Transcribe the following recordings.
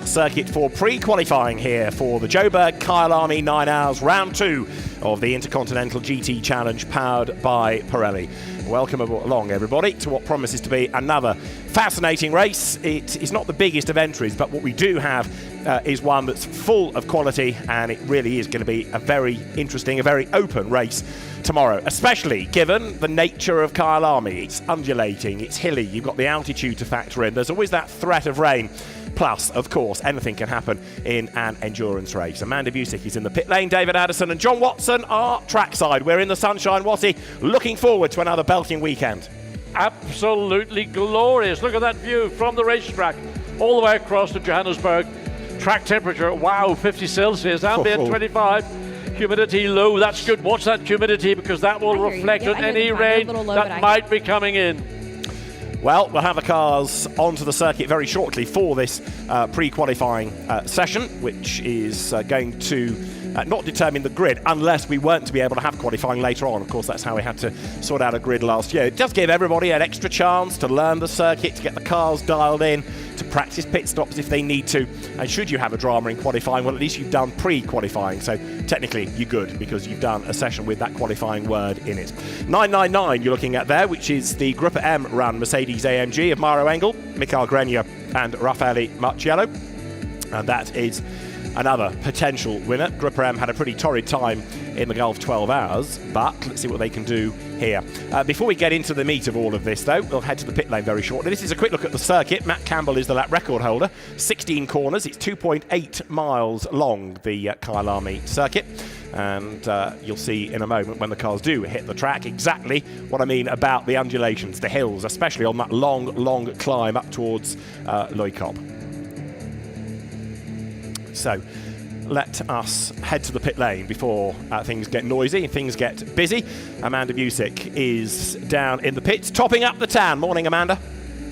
circuit for pre-qualifying here for the Joburg Kyalami 9 Hours Round 2 of the Intercontinental GT Challenge powered by Pirelli. Welcome along, everybody, to what promises to be another fascinating race. It is not the biggest of entries, but what we do have is one that's full of quality, and it really is going to be a very interesting, a very open race tomorrow, especially given the nature of Kyalami. It's undulating, it's hilly, you've got the altitude to factor in. There's always that threat of rain. Plus, of course, anything can happen in an endurance race. Amanda Busick is in the pit lane. David Addison and John Watson are trackside. We're in the sunshine. Watty, looking forward to another belting weekend. Absolutely glorious. Look at that view from the racetrack all the way across to Johannesburg. Track temperature, wow, 50 Celsius, ambient 25. Humidity low, that's good. Watch that humidity because that will reflect on any rain that might be coming in. Well, we'll have the cars onto the circuit very shortly for this pre-qualifying session, which is going to not determine the grid unless we weren't to be able to have qualifying later on. Of course, that's how we had to sort out a grid last year. It does give everybody an extra chance to learn the circuit, to get the cars dialed in, to practice pit stops if they need to. And should you have a drama in qualifying, well, at least you've done pre-qualifying. So technically, you're good because you've done a session with that qualifying word in it. 999 you're looking at there, which is the Group M run Mercedes AMG of Mauro Engel, Mikael Grenier and Raffaele Marciello. And that is another potential winner. Group M had a pretty torrid time in the Gulf 12 Hours, but let's see what they can do here. Before we get into the meat of all of this, though, we'll head to the pit lane very shortly. This is a quick look at the circuit. Matt Campbell is the lap record holder. 16 corners. It's 2.8 miles long, the Kyalami circuit. And you'll see in a moment when the cars do hit the track exactly what I mean about the undulations, the hills, especially on that long climb up towards Loikop. So let us head to the pit lane before things get noisy and things get busy. Amanda Busick is down in the pits, topping up the tan. Morning, Amanda.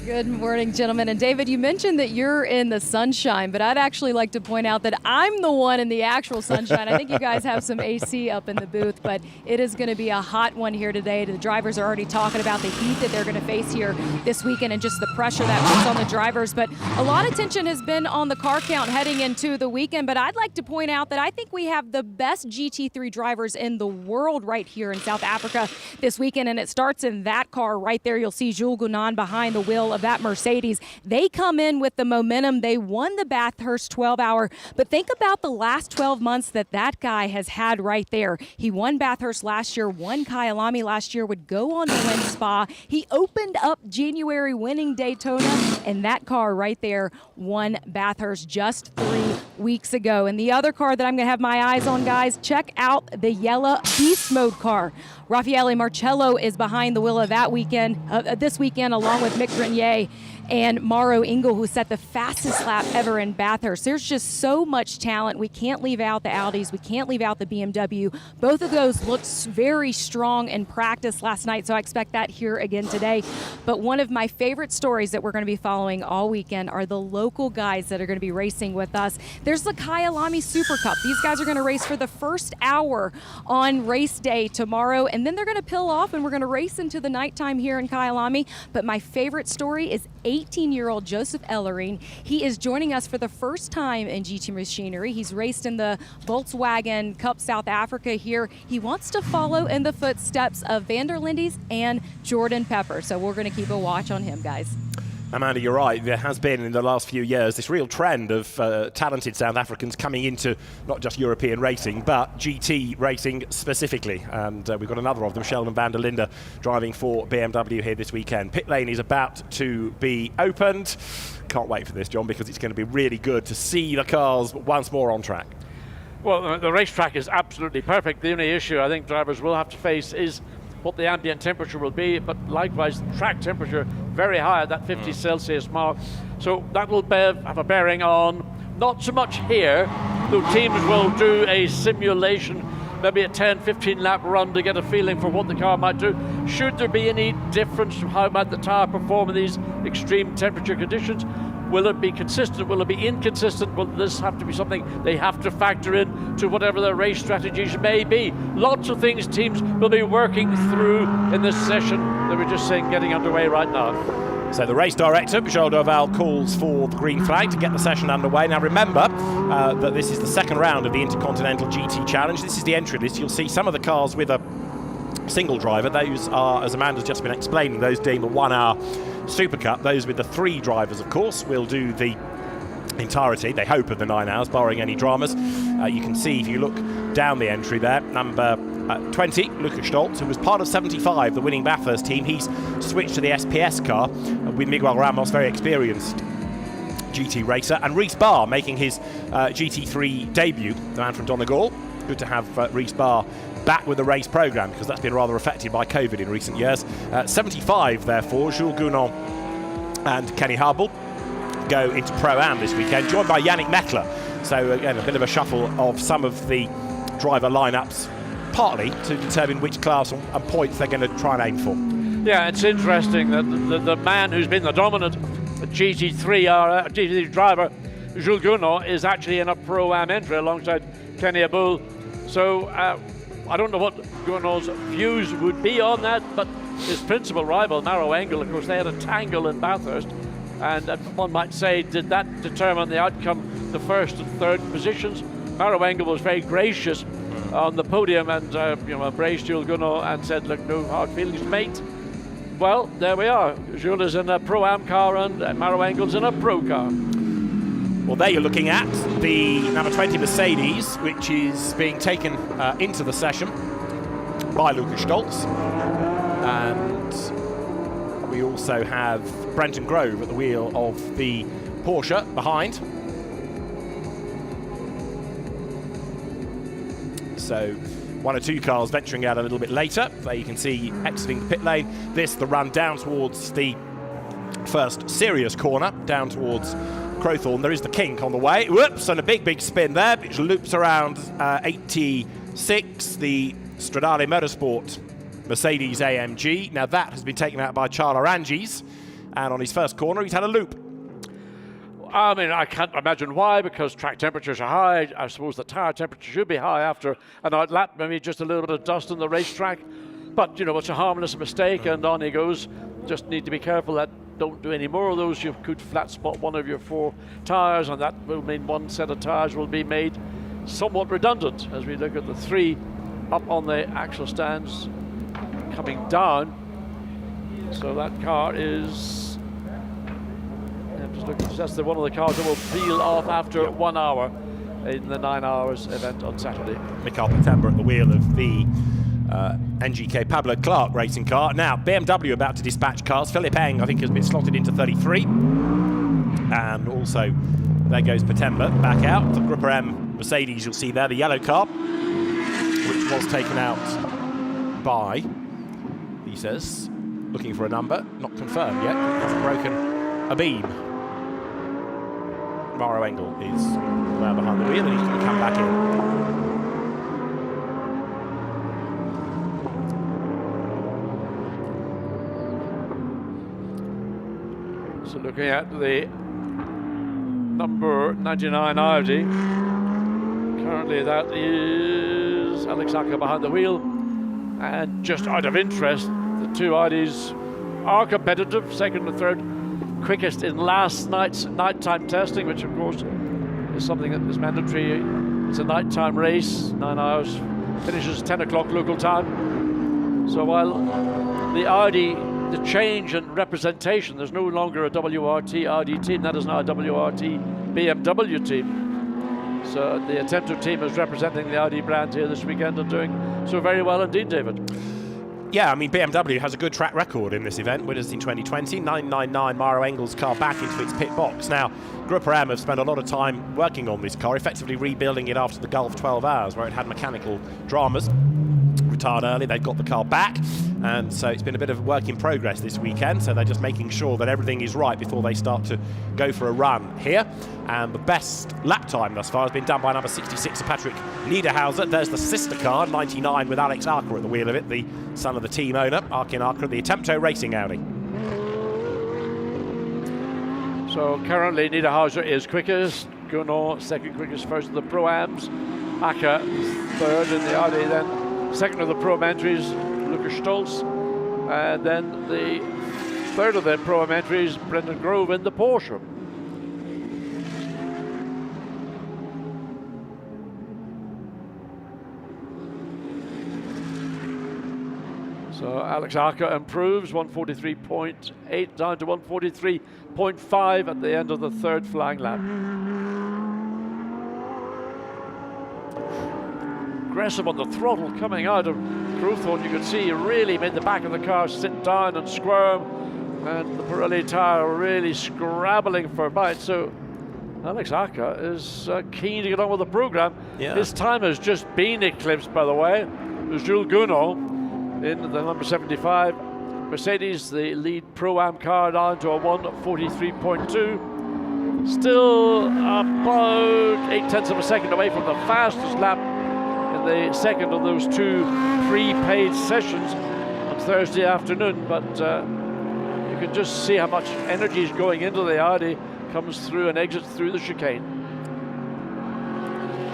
Good morning, gentlemen. And David, you mentioned that you're in the sunshine, but I'd actually like to point out that I'm the one in the actual sunshine. I think you guys have some AC up in the booth, but it is going to be a hot one here today. The drivers are already talking about the heat that they're going to face here this weekend and just the pressure that puts on the drivers. But a lot of tension has been on the car count heading into the weekend. But I'd like to point out that I think we have the best GT3 drivers in the world right here in South Africa this weekend. And it starts in that car right there. You'll see Jules Gounon behind the wheel of that Mercedes. They come in with the momentum. They won the Bathurst 12-hour, but think about the last 12 months that guy has had right there. He won Bathurst last year, won Kyalami last year, would go on to win Spa. He opened up January winning Daytona, and that car right there won Bathurst just 3 weeks ago. And the other car that I'm going to have my eyes on, guys, check out the yellow beast mode car. Raffaele Marciello is behind the wheel of that weekend, this weekend, along with Mick Grenier and Mauro Engel, who set the fastest lap ever in Bathurst. There's just so much talent. We can't leave out the Audis. We can't leave out the BMW. Both of those looked very strong in practice last night, so I expect that here again today. But one of my favorite stories that we're going to be following all weekend are the local guys that are going to be racing with us. There's the Kyalami Super Cup. These guys are going to race for the first hour on race day tomorrow, and then they're going to peel off, and we're going to race into the nighttime here in Kyalami. But my favorite story is 18-year-old Joseph Ellering. He is joining us for the first time in GT Machinery. He's raced in the Volkswagen Cup South Africa here. He wants to follow in the footsteps of Van der Lindes and Jordan Pepper. So we're going to keep a watch on him, guys. Amanda, you're right. There has been in the last few years this real trend of talented South Africans coming into not just European racing, but GT racing specifically. And we've got another of them, Sheldon van der Linde, driving for BMW here this weekend. Pit lane is about to be opened. Can't wait for this, John, because it's going to be really good to see the cars once more on track. Well, the racetrack is absolutely perfect. The only issue I think drivers will have to face is what the ambient temperature will be, but likewise track temperature very high at that 50 Celsius mark. So that will have a bearing on not so much here, though teams will do a simulation, maybe a 10-15 lap run to get a feeling for what the car might do. Should there be any difference from how might the tyre perform in these extreme temperature conditions? Will it be consistent? Will it be inconsistent? Will this have to be something they have to factor in to whatever their race strategies may be? Lots of things teams will be working through in this session that we're just seeing getting underway right now. So the race director, Joel Dorval, calls for the green flag to get the session underway. Now remember that this is the second round of the Intercontinental GT Challenge. This is the entry list. You'll see some of the cars with a single driver. Those are, as Amanda's just been explaining, those doing the 1 hour Super Cup. Those with the 3 drivers, of course, will do the entirety, they hope, of the 9 hours, barring any dramas. You can see, if you look down the entry there, number 20, Lucas Stoltz, who was part of 75, the winning Bathurst team. He's switched to the SPS car with Miguel Ramos, very experienced GT racer, and Reece Barr making his GT3 debut, the man from Donegal. Good to have Reece Barr back with the race programme, because that's been rather affected by COVID in recent years. 75, therefore, Jules Gounon and Kenny Harble go into Pro-Am this weekend, joined by Yannick Mettler. So again, a bit of a shuffle of some of the driver lineups, partly to determine which class and points they're going to try and aim for. Yeah, it's interesting that the man who's been the dominant GT3 driver, Jules Gounon, is actually in a Pro-Am entry alongside Kenny Harble. So I don't know what Gounon's views would be on that, but his principal rival, Maro Engel, of course, they had a tangle in Bathurst. And one might say, did that determine the outcome, the first and third positions? Maro Engel was very gracious on the podium and embraced Jules Gounon and said, look, no hard feelings, mate. Well, there we are. Jules is in a Pro-Am car and Maro Engel's in a Pro car. Well, there you're looking at the number 20 Mercedes, which is being taken into the session by Lucas Stoltz. And we also have Brenton Grove at the wheel of the Porsche behind. So 1 or 2 cars venturing out a little bit later. There you can see exiting the pit lane. This, the run down towards the first serious corner, down towards Crowthorne. There is the kink on the way. Whoops, and a big spin there, which loops around 86, the Stradale Motorsport Mercedes AMG. Now that has been taken out by Charles Arangis, and on his first corner he's had a loop. I mean, I can't imagine why, because track temperatures are high. I suppose the tyre temperature should be high after an out lap, maybe just a little bit of dust on the racetrack. But, it's a harmless mistake, and on he goes. Just need to be careful that don't do any more of those. You could flat spot one of your 4 tyres, and that will mean one set of tyres will be made somewhat redundant as we look at the 3 up on the axle stands coming down. So that car is, I'm just looking, that's one of the cars that will peel off after 1 hour in the 9 hours event on Saturday. Mikael Patemba at the wheel of the NGK Pablo Clark racing car. Now BMW about to dispatch cars. Philip Eng, I think, has been slotted into 33, and also there goes Patemba back out. The Group M Mercedes, you'll see there, the yellow car, which was taken out by, he says, looking for a number, not confirmed yet, it's broken a beam. Maro Engel is now behind the wheel, and he's going to come back in. So looking at the number 99 Audi, currently that is Alex Acker behind the wheel. And just out of interest, the 2 Audis are competitive, second and third quickest in last night's nighttime testing, which of course is something that is mandatory. It's a nighttime race, 9 hours, finishes 10 o'clock local time. So while the Audi, the change in representation, there's no longer a WRT Audi team, that is now a WRT BMW team. So the Attempto team is representing the Audi brand here this weekend and doing so very well indeed, David. Yeah, I mean, BMW has a good track record in this event. Winners in 2020, 999 Maro Engel's car back into its pit box. Now, Group M have spent a lot of time working on this car, effectively rebuilding it after the Gulf 12 hours, where it had mechanical dramas. Retired early, they've got the car back, and so it's been a bit of work in progress this weekend, so they're just making sure that everything is right before they start to go for a run here. And the best lap time thus far has been done by number 66, Patrick Niederhauser. There's the sister car, 99, with Alex Archer at the wheel of it, the son of the team owner, Arkin Archer, the Attempto Racing Audi. So currently Niederhauser is quickest, Gounon second quickest, first of the Pro-Ams, Acker third in the Audi, then second of the Pro-Am entries, Lucas Stoltz, and then the third of the Pro-Am entries, Brendan Grove in the Porsche. So Alex Arca improves, 143.8 down to 143.5 at the end of the third flying lap. Aggressive on the throttle coming out of Crowthorne. You could see he really made the back of the car sit down and squirm, and the Pirelli tyre really scrabbling for a bite. So Alex Arca is keen to get on with the program. Yeah. His time has just been eclipsed, by the way. It was Jules Gounod in the number 75 Mercedes, the lead Pro-Am car, down to a 1:43.2. Still about 0.8 of a second away from the fastest lap in the second of those two prepaid sessions on Thursday afternoon. But you can just see how much energy is going into the Audi, comes through and exits through the chicane.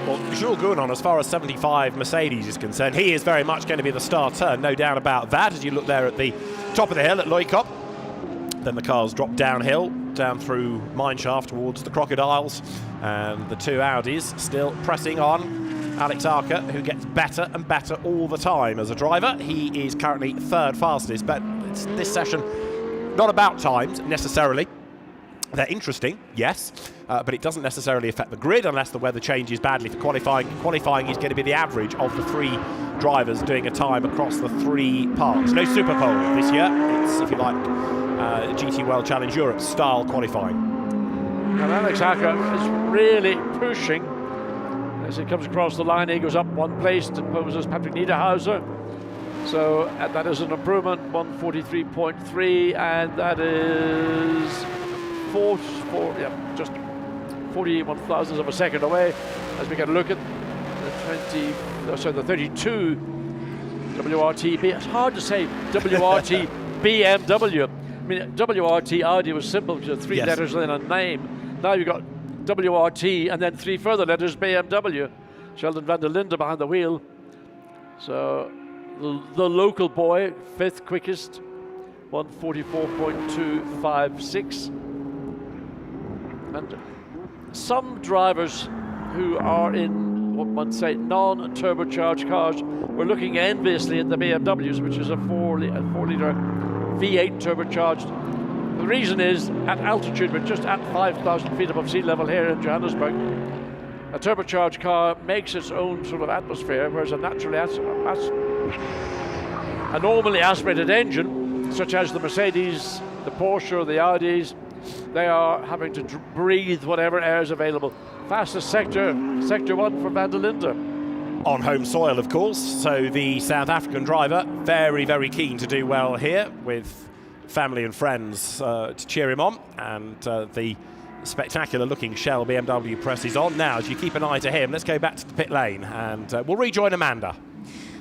Well, Jules Gounod, as far as 75 Mercedes is concerned, he is very much going to be the star turn, no doubt about that. As you look there at the top of the hill at Loikop, then the cars drop downhill, down through Mineshaft towards the Crocodiles, and the two Audis still pressing on. Alex Arca, who gets better and better all the time as a driver. He is currently third fastest, but it's this session not about times necessarily. They're interesting, yes, but it doesn't necessarily affect the grid unless the weather changes badly for qualifying. Qualifying is going to be the average of the three drivers doing a time across the three parts. No Super Pole this year. It's, if you like, GT World Challenge Europe style qualifying. And Alex Arca is really pushing. As he comes across the line, he goes up one place to poses Patrick Niederhauser. So that is an improvement, 143.3, and that is just 41 thousandths of a second away. As we get a look at the 32 WRT. It's hard to say WRT BMW. I mean, WRT Audi was simple, just three letters and then a name. Now you've got WRT and then three further letters, BMW. Sheldon van der Linde behind the wheel. So the local boy, fifth quickest, 144.256. And some drivers who are in what one say non-turbocharged cars were looking enviously at the BMWs, which is a 4-litre V8 turbocharged. The reason is, at altitude, we're just at 5,000 feet above sea level here in Johannesburg. A turbocharged car makes its own sort of atmosphere, whereas a normally aspirated engine, such as the Mercedes, the Porsche, or the Audis, they are having to breathe whatever air is available. Fastest sector 1 for van der Linde. On home soil, of course, so the South African driver very, very keen to do well here with family and friends to cheer him on, and the spectacular looking Shell BMW presses on. Now, as you keep an eye to him, let's go back to the pit lane, and we'll rejoin Amanda.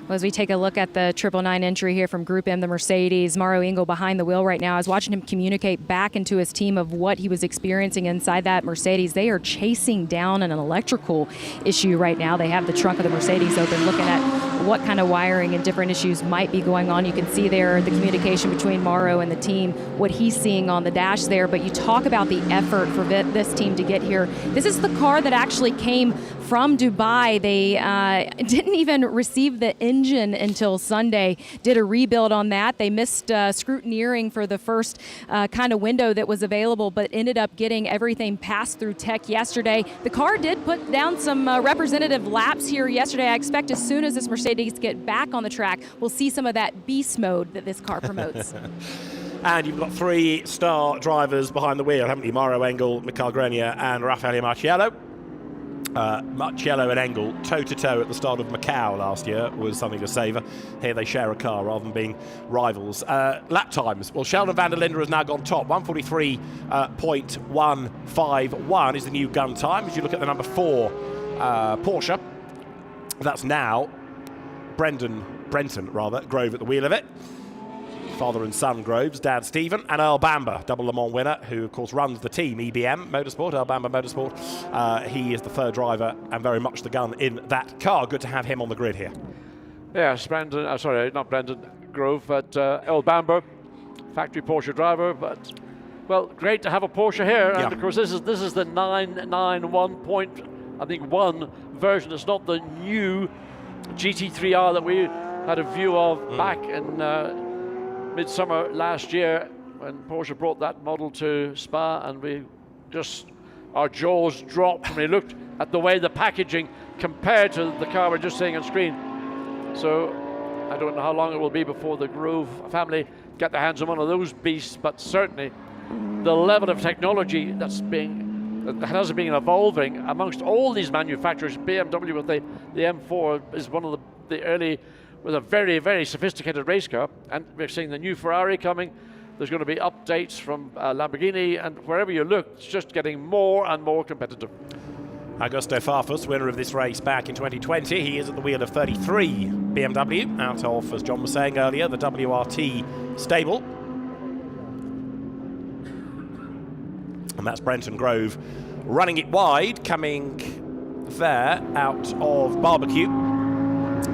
Well, as we take a look at the 999 entry here from Group M, the Mercedes, Mauro Engel behind the wheel right now. I was watching him communicate back into his team of what he was experiencing inside that Mercedes. They are chasing down an electrical issue right now. They have the trunk of the Mercedes open, looking at what kind of wiring and different issues might be going on. You can see there the communication between Mauro and the team, what he's seeing on the dash there. But you talk about the effort for this team to get here. This is the car that actually came from Dubai. They didn't even receive the engine until Sunday, did a rebuild on that. They missed scrutineering for the first kind of window that was available, but ended up getting everything passed through tech yesterday. The car did put down some representative laps here yesterday. I expect as soon as this Mercedes get back on the track, we'll see some of that beast mode that this car promotes. And you've got three star drivers behind the wheel, haven't you? Mauro Engel, Mikael Grenier, and Raffaele Marciello. Marciello and Engel toe-to-toe at the start of Macau last year was something to savour. Here they share a car rather than being rivals. Lap times. Well, Sheldon van der Linde has now gone top. 143.151 is the new gun time. As you look at the number 4 Porsche, that's now Brenton Grove at the wheel of it. Father and son Groves, dad Stephen, and Earl Bamber, double Le Mans winner, who of course runs the team EBM Motorsport, Earl Bamber Motorsport. He is the third driver and very much the gun in that car. Good to have him on the grid here. Yes, not Brendan Grove, but Earl Bamber, factory Porsche driver, but well, great to have a Porsche here. Yeah. And of course, this is the 991 version. It's not the new GT3R that we had a view of back in midsummer last year when Porsche brought that model to Spa, and we just, our jaws dropped when we looked at the way the packaging compared to the car we're just seeing on screen. So I don't know how long it will be before the Grove family get their hands on one of those beasts, but certainly the level of technology that has been evolving amongst all these manufacturers. BMW with the M4 is one of the early, with a very, very sophisticated race car, and we're seeing the new Ferrari coming. There's going to be updates from Lamborghini, and wherever you look, it's just getting more and more competitive. Augusto Farfus, winner of this race back in 2020. He is at the wheel of 33 BMW, out of, as John was saying earlier, the WRT stable. And that's Brenton Grove running it wide, coming there out of Barbecue.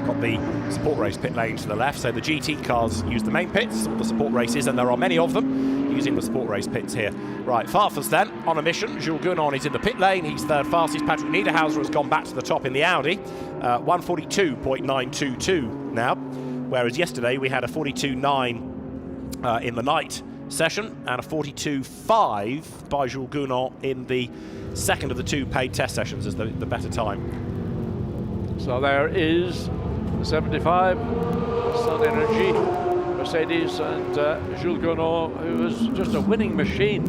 Got the support race pit lane to the left, so the GT cars use the main pits, the support races, and there are many of them using the support race pits here. Right, Farfus then on a mission. Jules Gounon is in the pit lane, he's third fastest. Patrick Niederhauser has gone back to the top in the Audi, 142.922 now, whereas yesterday we had a 42.9 in the night session and a 42.5 by Jules Gounon in the second of the two paid test sessions as the better time. So there is the 75 Sun Energy Mercedes, and Jules Gounon, who is just a winning machine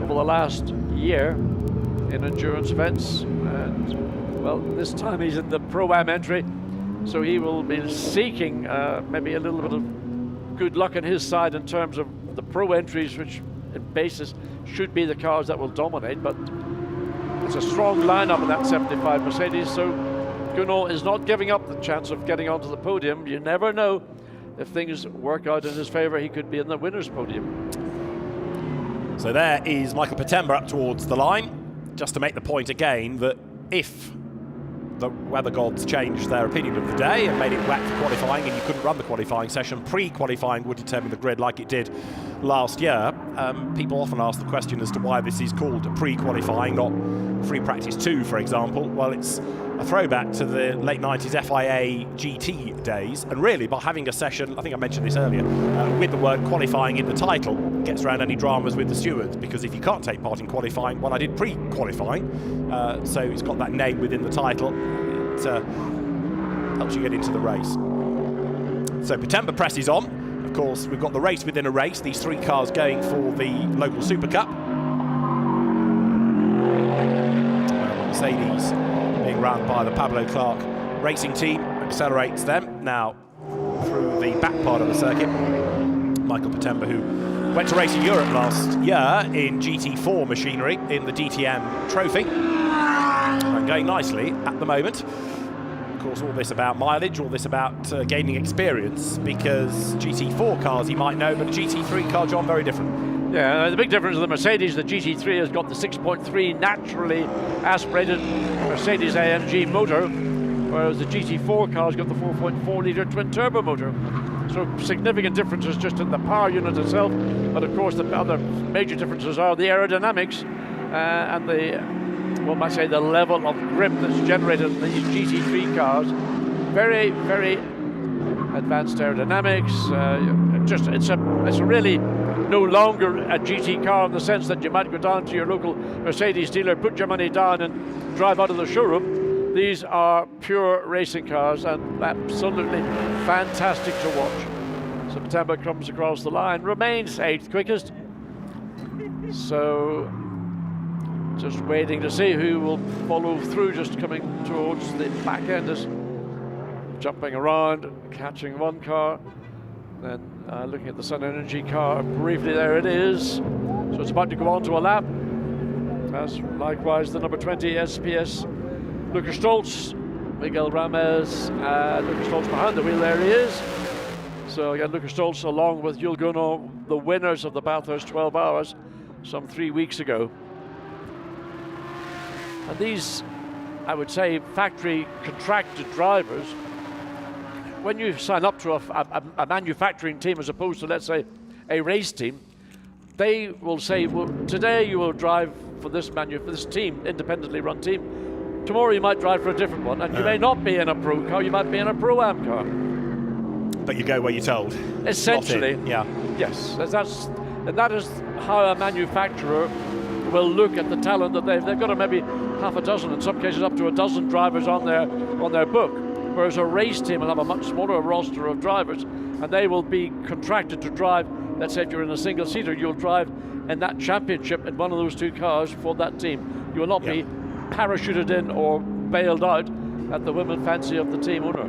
over the last year in endurance events, and well, this time he's in the Pro-Am entry, so he will be seeking maybe a little bit of good luck on his side in terms of the Pro entries, which in basis should be the cars that will dominate, but it's a strong lineup in that 75 Mercedes, so Gounon is not giving up the chance of getting onto the podium. You never know. If things work out in his favour, he could be in the winner's podium. So there is Michael Patemba up towards the line, just to make the point again that if the weather gods changed their opinion of the day and made it wet for qualifying and you couldn't run the qualifying session, pre-qualifying would determine the grid like it did last year. People often ask the question as to why this is called pre-qualifying, not free practice 2, for example. Well, it's a throwback to the late 90s FIA GT days, and really by having a session, I think I mentioned this earlier, with the word qualifying in the title, gets around any dramas with the stewards, because if you can't take part in qualifying, well, I did pre-qualifying, so it's got that name within the title. It helps you get into the race. So Patemba presses on. Of course, we've got the race within a race, these three cars going for the local Super Cup. Mercedes, being run by the Pablo Clark racing team, accelerates them now through the back part of the circuit. Michael Patemba, who went to race in Europe last year in GT4 machinery in the DTM Trophy, and going nicely at the moment. Of course, all this about mileage, all this about gaining experience, because GT4 cars he might know, but a GT3 car, John, very different. Yeah, the big difference of the Mercedes, the GT3 has got the 6.3 naturally aspirated Mercedes-AMG motor, whereas the GT4 car's got the 4.4 litre twin turbo motor. So significant differences just in the power unit itself, but of course the other major differences are the aerodynamics and the, one might say, the level of grip that's generated in these GT3 cars. Very, very advanced aerodynamics. It's a really no longer a GT car in the sense that you might go down to your local Mercedes dealer, put your money down and drive out of the showroom. These are pure racing cars and absolutely fantastic to watch. So Patemba comes across the line, remains 8th quickest. So just waiting to see who will follow through, just coming towards the back end, is jumping around, catching one car, then looking at the Sun Energy car briefly. There it is. So it's about to go on to a lap. As likewise the number 20 SPS Lucas Stoltz, Miguel Ramez, Lucas Stoltz behind the wheel. There he is. So again, Lucas Stoltz along with Jules Gounon, the winners of the Bathurst 12 Hours some 3 weeks ago. And these, I would say, factory contracted drivers, when you sign up to a manufacturing team as opposed to, let's say, a race team, they will say, well, today you will drive for this team, independently run team. Tomorrow you might drive for a different one, and you may not be in a pro car, you might be in a Pro-Am car. But you go where you're told. Essentially, yeah. Yes, that is how a manufacturer will look at the talent that they've got maybe half a dozen, in some cases up to a dozen drivers on their book, whereas a race team will have a much smaller roster of drivers, and they will be contracted to drive. Let's say if you're in a single seater, you'll drive in that championship in one of those two cars for that team. You will not be parachuted in or bailed out at the women fancy of the team owner.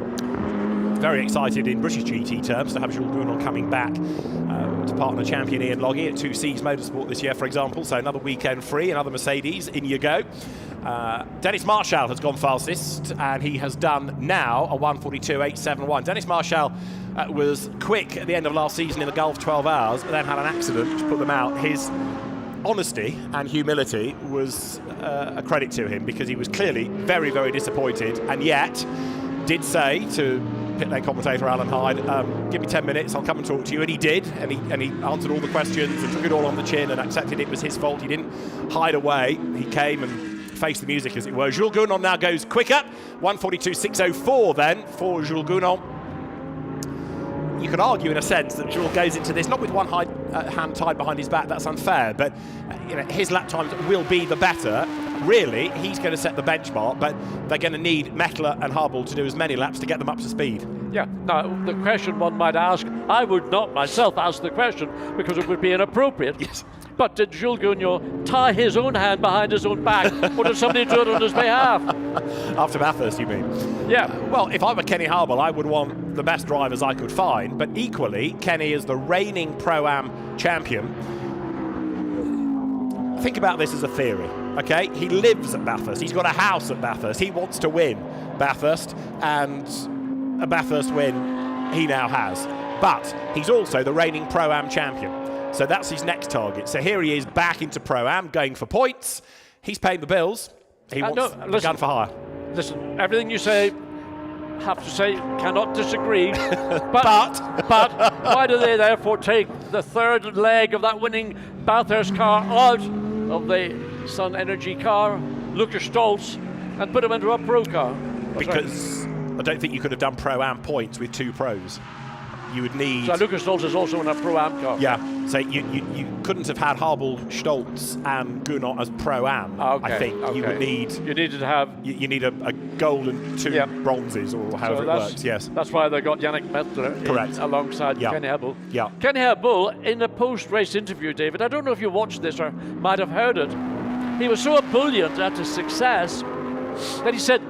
Very excited in British GT terms to have Jules Gounon coming back to partner champion Ian Logie at 2C's Motorsport this year, for example. So another weekend free, another Mercedes, in you go. Dennis Marshall has gone fastest, and he has done now a 1:42.871. Dennis Marshall was quick at the end of last season in the Gulf 12 hours, but then had an accident which put them out. His honesty and humility was a credit to him, because he was clearly very, very disappointed, and yet did say to pit lane commentator Alan Hyde, give me 10 minutes, I'll come and talk to you. And he did, and he answered all the questions and took it all on the chin and accepted it was his fault. He didn't hide away. He came and faced the music, as it were. Jules Gounon now goes quicker. 1:42.604 then for Jules Gounon. You could argue in a sense that Jules goes into this not with one hand tied behind his back. That's unfair, but his lap times will be the better. Really, he's going to set the benchmark, but they're going to need Mettler and Harbel to do as many laps to get them up to speed. Yeah, now the question one might ask, I would not myself ask the question because it would be inappropriate. Yes. But did Jules Gounon tie his own hand behind his own back, or did somebody do it on his behalf? After Bathurst, you mean? Yeah. Well, if I were Kenny Harbel, I would want the best drivers I could find, but equally, Kenny is the reigning Pro-Am champion. Think about this as a theory, okay? He lives at Bathurst. He's got a house at Bathurst. He wants to win Bathurst, and a Bathurst win he now has. But he's also the reigning Pro-Am champion. So that's his next target. So here he is back into Pro-Am, going for points. He's paying the bills. He wants the gun for hire. Listen, everything you say, have to say, cannot disagree. but why do they therefore take the third leg of that winning Bathurst car out of the Sun Energy car, Lucas Stoltz, and put him into a pro car? Because I don't think you could have done Pro-Am points with two pros. You would need... So Lucas Stoltz is also in a Pro-Am car. Yeah, so you couldn't have had Harbel, Stoltz and Gounon as Pro-Am, I think. Okay. You would need... You needed to have... You need a gold and two bronzes, or however it works, yes. That's why they got Yannick Mettler alongside Kenny Harbel. Yeah. Kenny Harbel, in a post-race interview, David, I don't know if you watched this or might have heard it, he was so ebullient at his success that he said,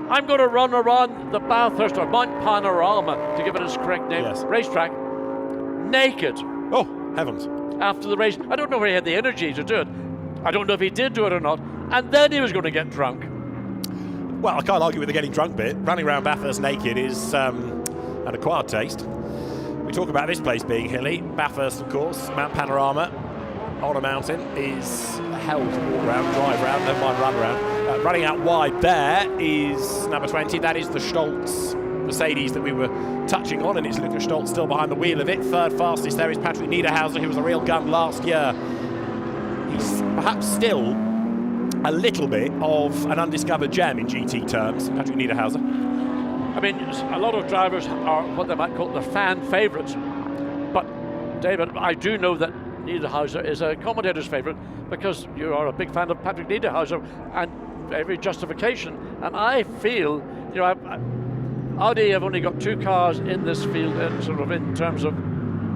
I'm going to run around the Bathurst or Mount Panorama, to give it its correct name, racetrack, naked. Oh, heavens. After the race. I don't know if he had the energy to do it. I don't know if he did do it or not. And then he was going to get drunk. Well, I can't argue with the getting drunk bit. Running around Bathurst naked is an acquired taste. We talk about this place being hilly. Bathurst, of course, Mount Panorama on a mountain is hell to walk around, drive around, never mind run around. Running out wide there is number 20. That is the Stoltz Mercedes that we were touching on, and it's Lucas Stoltz still behind the wheel of it. Third fastest there is Patrick Niederhauser, who was a real gun last year. He's perhaps still a little bit of an undiscovered gem in GT terms, Patrick Niederhauser. I mean, a lot of drivers are what they might call the fan favourites. But, David, I do know that Niederhauser is a commentator's favourite because you are a big fan of Patrick Niederhauser, and every justification. And I feel, Audi have only got two cars in this field, in terms of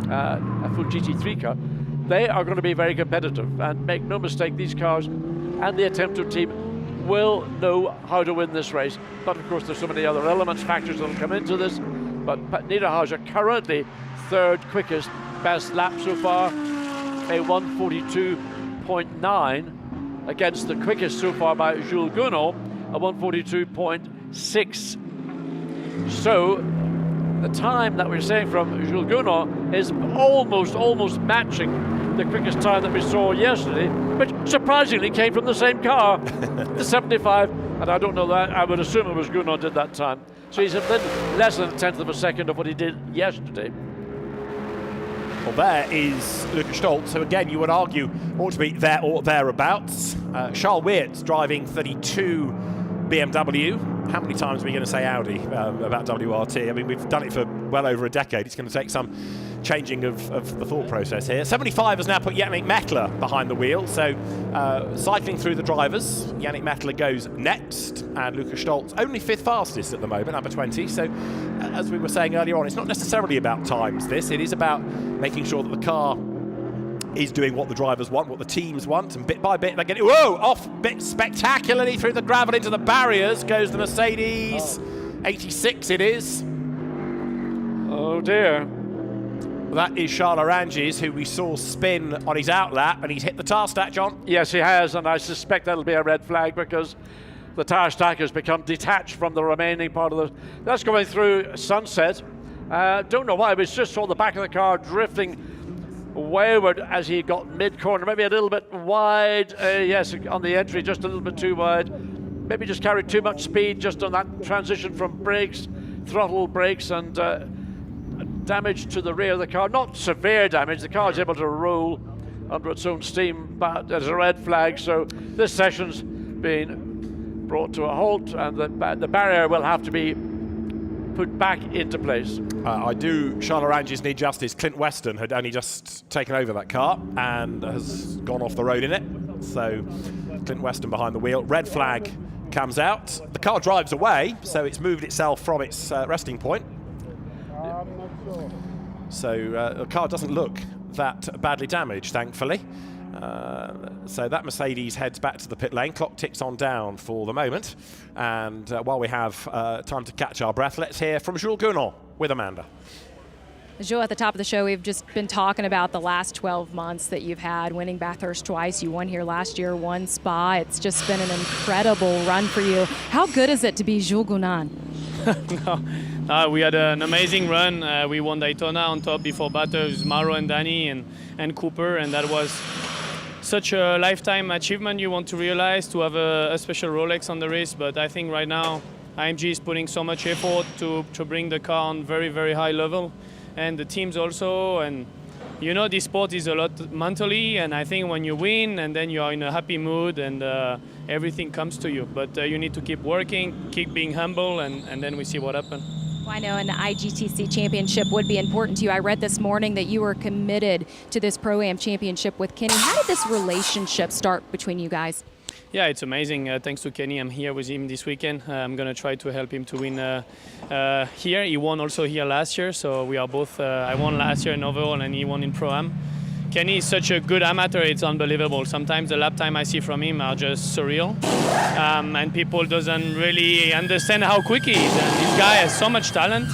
a full GT3 car. They are going to be very competitive, and make no mistake, these cars and the Attempted team will know how to win this race. But of course, there's so many other elements, factors that will come into this. But Niederhauser currently third quickest, best lap so far, a 1:42.9 against the quickest so far by Jules Gounon, a 1:42.6. So the time that we're saying from Jules Gounon is almost matching the quickest time that we saw yesterday, which surprisingly came from the same car, the 75, and I don't know that, I would assume it was Gounon did that time. So he's a little less than a tenth of a second of what he did yesterday. Well, there is Lucas Stoltz, who again you would argue ought to be there or thereabouts. Charles Weert's driving 32 BMW. How many times are we going to say Audi about WRT? I mean, we've done it for well over a decade. It's going to take some changing of the thought process here. 75 has now put Yannick Mettler behind the wheel. So cycling through the drivers, Yannick Mettler goes next, and Lucas Stoltz only 5th fastest at the moment, number 20. So as we were saying earlier on, it's not necessarily about times this. It is about making sure that the car is doing what the drivers want, what the teams want, and bit by bit they're getting, whoa, off bit spectacularly through the gravel into the barriers goes the Mercedes 86 it is. Oh dear. That is Charles Arangis, who we saw spin on his outlap, and he's hit the tar stack, John. Yes, he has, and I suspect that'll be a red flag because the tire stack has become detached from the remaining part of the... That's going through Sunset. Don't know why, but it's just saw the back of the car drifting wayward as he got mid-corner, maybe a little bit wide. Yes, on the entry, just a little bit too wide. Maybe just carried too much speed just on that transition from brakes, throttle brakes, and damage to the rear of the car. Not severe damage. The car is able to roll under its own steam, but there's a red flag. So this session's been brought to a halt, and the barrier will have to be put back into place. I do, Charles Arangis, need justice. Clint Weston had only just taken over that car and has gone off the road in it. So Clint Weston behind the wheel. Red flag comes out. The car drives away, so it's moved itself from its resting point. So the car doesn't look that badly damaged, thankfully. So that Mercedes heads back to the pit lane. Clock ticks on down for the moment. And while we have time to catch our breath, let's hear from Jules Gounon with Amanda. Jules, at the top of the show, we've just been talking about the last 12 months that you've had, winning Bathurst twice. You won here last year, won Spa. It's just been an incredible run for you. How good is it to be Jules Gounon? We had an amazing run. We won Daytona on top before Bathurst, Mauro and Danny and Cooper, and that was such a lifetime achievement you want to realize, to have a special Rolex on the wrist. But I think right now IMG is putting so much effort to bring the car on very, very high level, and the teams also. And you know, this sport is a lot mentally, and I think when you win and then you are in a happy mood and everything comes to you. But you need to keep working, keep being humble, and then we see what happens. Well, I know an IGTC championship would be important to you. I read this morning that you were committed to this Pro-Am championship with Kenny. How did this relationship start between you guys? Yeah, it's amazing. Thanks to Kenny, I'm here with him this weekend. I'm going to try to help him to win here. He won also here last year, so we are both... I won last year in overall and he won in Pro-Am. Kenny is such a good amateur, it's unbelievable. Sometimes the lap time I see from him are just surreal. And people doesn't really understand how quick he is. And this guy has so much talent.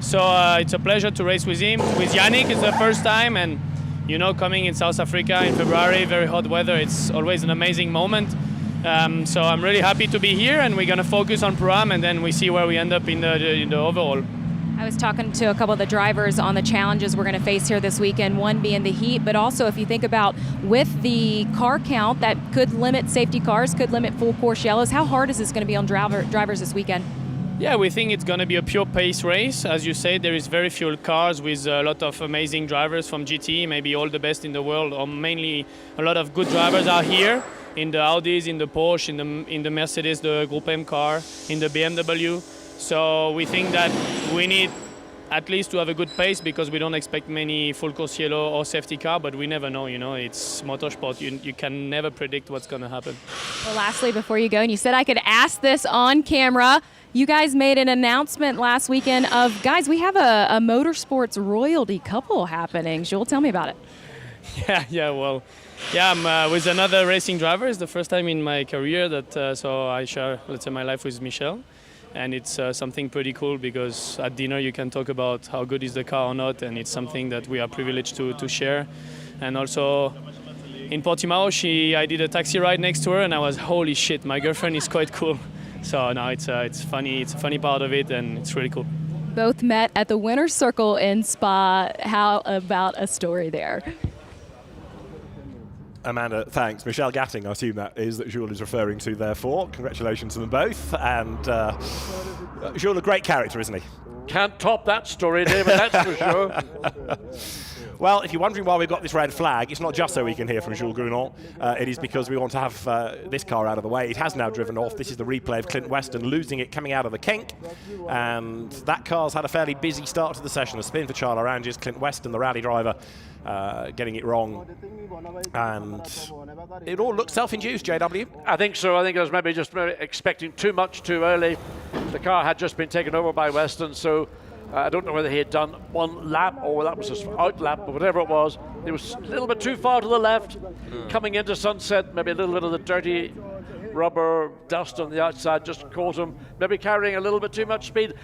So it's a pleasure to race with him. With Yannick, it's the first time. And you know, coming in South Africa in February, very hot weather, it's always an amazing moment. So I'm really happy to be here, and we're going to focus on Pro-Am, and then we see where we end up in the overall. I was talking to a couple of the drivers on the challenges we're going to face here this weekend, one being the heat, but also if you think about with the car count, that could limit safety cars, could limit full course yellows. How hard is this going to be on drivers this weekend? Yeah, we think it's going to be a pure pace race. As you say, there is very few cars with a lot of amazing drivers from GT, maybe all the best in the world, or mainly a lot of good drivers are here in the Audis, in the Porsche, in the Mercedes, the Group M car, in the BMW. So we think that we need at least to have a good pace, because we don't expect many full course yellow or safety car, but we never know, you know, it's motorsport. You can never predict what's going to happen. Well, lastly, before you go, and you said I could ask this on camera, you guys made an announcement last weekend of, guys, we have a motorsports royalty couple happening. Jules, tell me about it. I'm with another racing driver. It's the first time in my career that so I share, let's say, my life with Michelle. And it's something pretty cool, because at dinner you can talk about how good is the car or not, and it's something that we are privileged to share. And also in Portimao, I did a taxi ride next to her, and I was, holy shit, my girlfriend is quite cool. So no, it's funny. It's a funny part of it, and it's really cool. Both met at the Winner's Circle in Spa. How about a story there? Amanda, thanks. Michelle Gatting, I assume that is that Jules is referring to, therefore. Congratulations to them both. And Jules, a great character, isn't he? Can't top that story, David, that's for sure. Well, if you're wondering why we've got this red flag, it's not just so we can hear from Jules Grunot. It is because we want to have this car out of the way. It has now driven off. This is the replay of Clint Weston losing it coming out of the kink. And that car's had a fairly busy start to the session. A spin for Charles Oranges, Clint Weston, the rally driver, getting it wrong. And it all looks self-induced, JW. I think so. I think it was maybe just expecting too much too early. The car had just been taken over by Weston, so I don't know whether he had done one lap or that was his out lap, but whatever it was a little bit too far to the left, coming into sunset, maybe a little bit of the dirty rubber dust on the outside just caused him maybe carrying a little bit too much speed,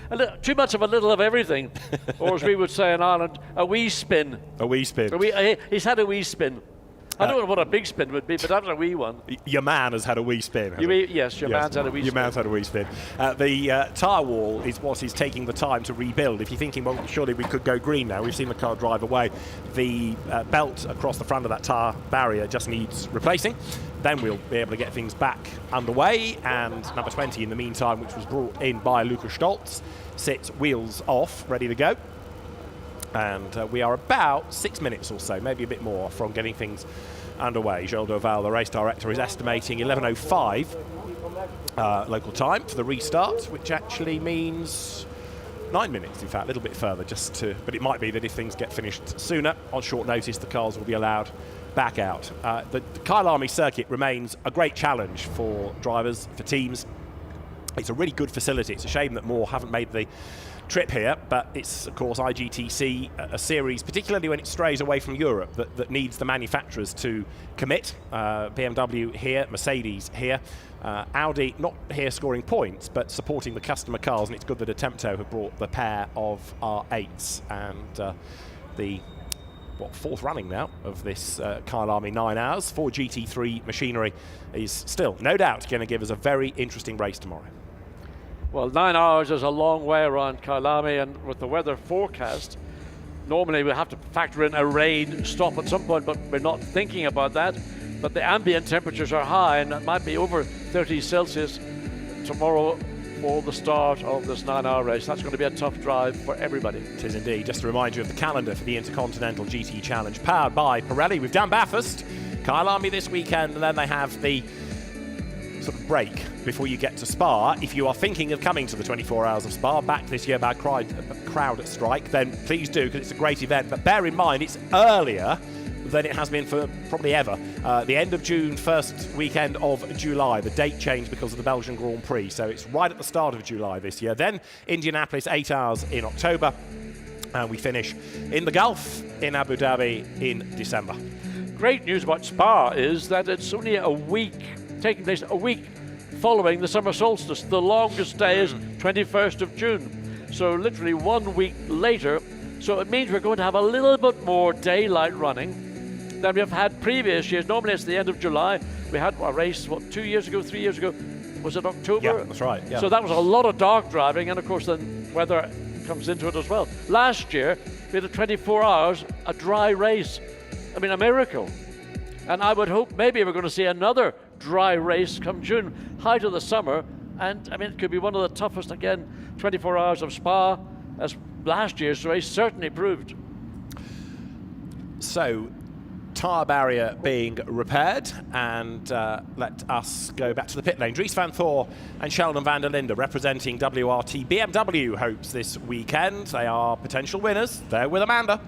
too much of a little of everything, or as we would say in Ireland, a wee spin. A wee spin. He's had a wee spin. I don't know what a big spin would be, but that was a wee one. Your man has had a wee spin. Yes, your man's had a wee spin. Your man's had a wee spin. The tyre wall is what is taking the time to rebuild. If you're thinking, well, surely we could go green now. We've seen the car drive away. The belt across the front of that tyre barrier just needs replacing. Then we'll be able to get things back underway. And number 20 in the meantime, which was brought in by Lukas Stolz, sits wheels off, ready to go. And we are about 6 minutes or so, maybe a bit more, from getting things underway. Gilles Doval, the race director, is estimating 11:05 local time for the restart, which actually means 9 minutes, in fact, a little bit further, but it might be that if things get finished sooner, on short notice, the cars will be allowed back out. The Kyalami circuit remains a great challenge for drivers, for teams. It's a really good facility. It's a shame that more haven't made the trip here, but it's of course IGTC, a series, particularly when it strays away from Europe, that needs the manufacturers to commit. BMW here, Mercedes here, Audi not here scoring points, but supporting the customer cars, and it's good that Attempto have brought the pair of R8s and the fourth running now of this Kyalami 9 hours. 4 GT3 machinery is still, no doubt, going to give us a very interesting race tomorrow. Well, 9 hours is a long way around Kyalami, and with the weather forecast, normally we have to factor in a rain stop at some point, but we're not thinking about that. But the ambient temperatures are high, and it might be over 30 Celsius tomorrow for the start of this 9-hour race. That's going to be a tough drive for everybody. It is indeed. Just to remind you of the calendar for the Intercontinental GT Challenge, powered by Pirelli. We've done Bathurst, Kyalami this weekend, and then they have the sort of break before you get to Spa. If you are thinking of coming to the 24 Hours of Spa, back this year by crowd strike, then please do, because it's a great event. But bear in mind, it's earlier than it has been for probably ever. The end of June, first weekend of July. The date changed because of the Belgian Grand Prix, so it's right at the start of July this year. Then Indianapolis, 8 hours in October, and we finish in the Gulf in Abu Dhabi in December. Great news about Spa is that it's only a week, taking place a week following the summer solstice. The longest day is 21st of June, so literally 1 week later. So it means we're going to have a little bit more daylight running than we've had previous years. Normally it's the end of July. We had a race, 2 years ago, 3 years ago? Was it October? Yeah, that's right. Yeah. So that was a lot of dark driving, and of course then weather comes into it as well. Last year, we had a 24 hours, a dry race. I mean, a miracle. And I would hope maybe we're going to see another dry race come June, height of the summer, and I mean, it could be one of the toughest, again, 24 hours of Spa, as last year's race certainly proved. So, tyre barrier being repaired, and let us go back to the pit lane. Dries van Thor and Sheldon van der Linde representing WRT. BMW hopes this weekend. They are potential winners. They're with Amanda.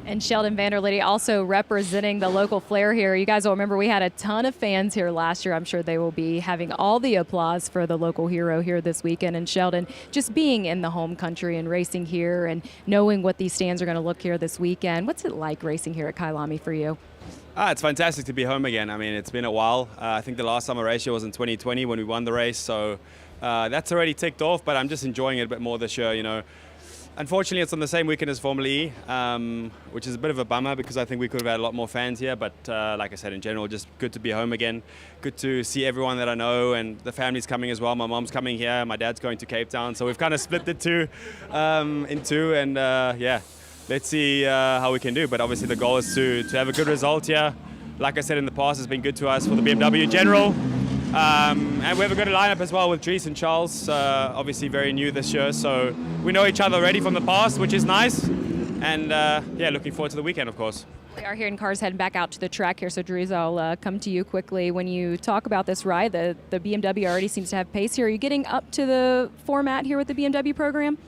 And Sheldon van der Linde also representing the local flair here. You guys will remember we had a ton of fans here last year. I'm sure they will be having all the applause for the local hero here this weekend. And Sheldon, just being in the home country and racing here and knowing what these stands are going to look here this weekend, what's it like racing here at Kyalami for you? It's fantastic to be home again. I mean, it's been a while. I think the last summer race year was in 2020 when we won the race. So that's already ticked off, but I'm just enjoying it a bit more this year, you know. Unfortunately, it's on the same weekend as Formula E, which is a bit of a bummer because I think we could have had a lot more fans here. But like I said, in general, just good to be home again. Good to see everyone that I know, and the family's coming as well. My mom's coming here, my dad's going to Cape Town. So we've kind of split the two in two, and yeah, let's see how we can do. But obviously the goal is to have a good result here. Like I said in the past, it's been good to us for the BMW in general. And we have a good lineup as well with Dries and Charles, obviously very new this year, so we know each other already from the past, which is nice. and yeah, looking forward to the weekend, of course. We are hearing cars heading back out to the track here, so Dries, I'll come to you quickly. When you talk about this ride, the BMW already seems to have pace here. Are you getting up to the format here with the BMW program?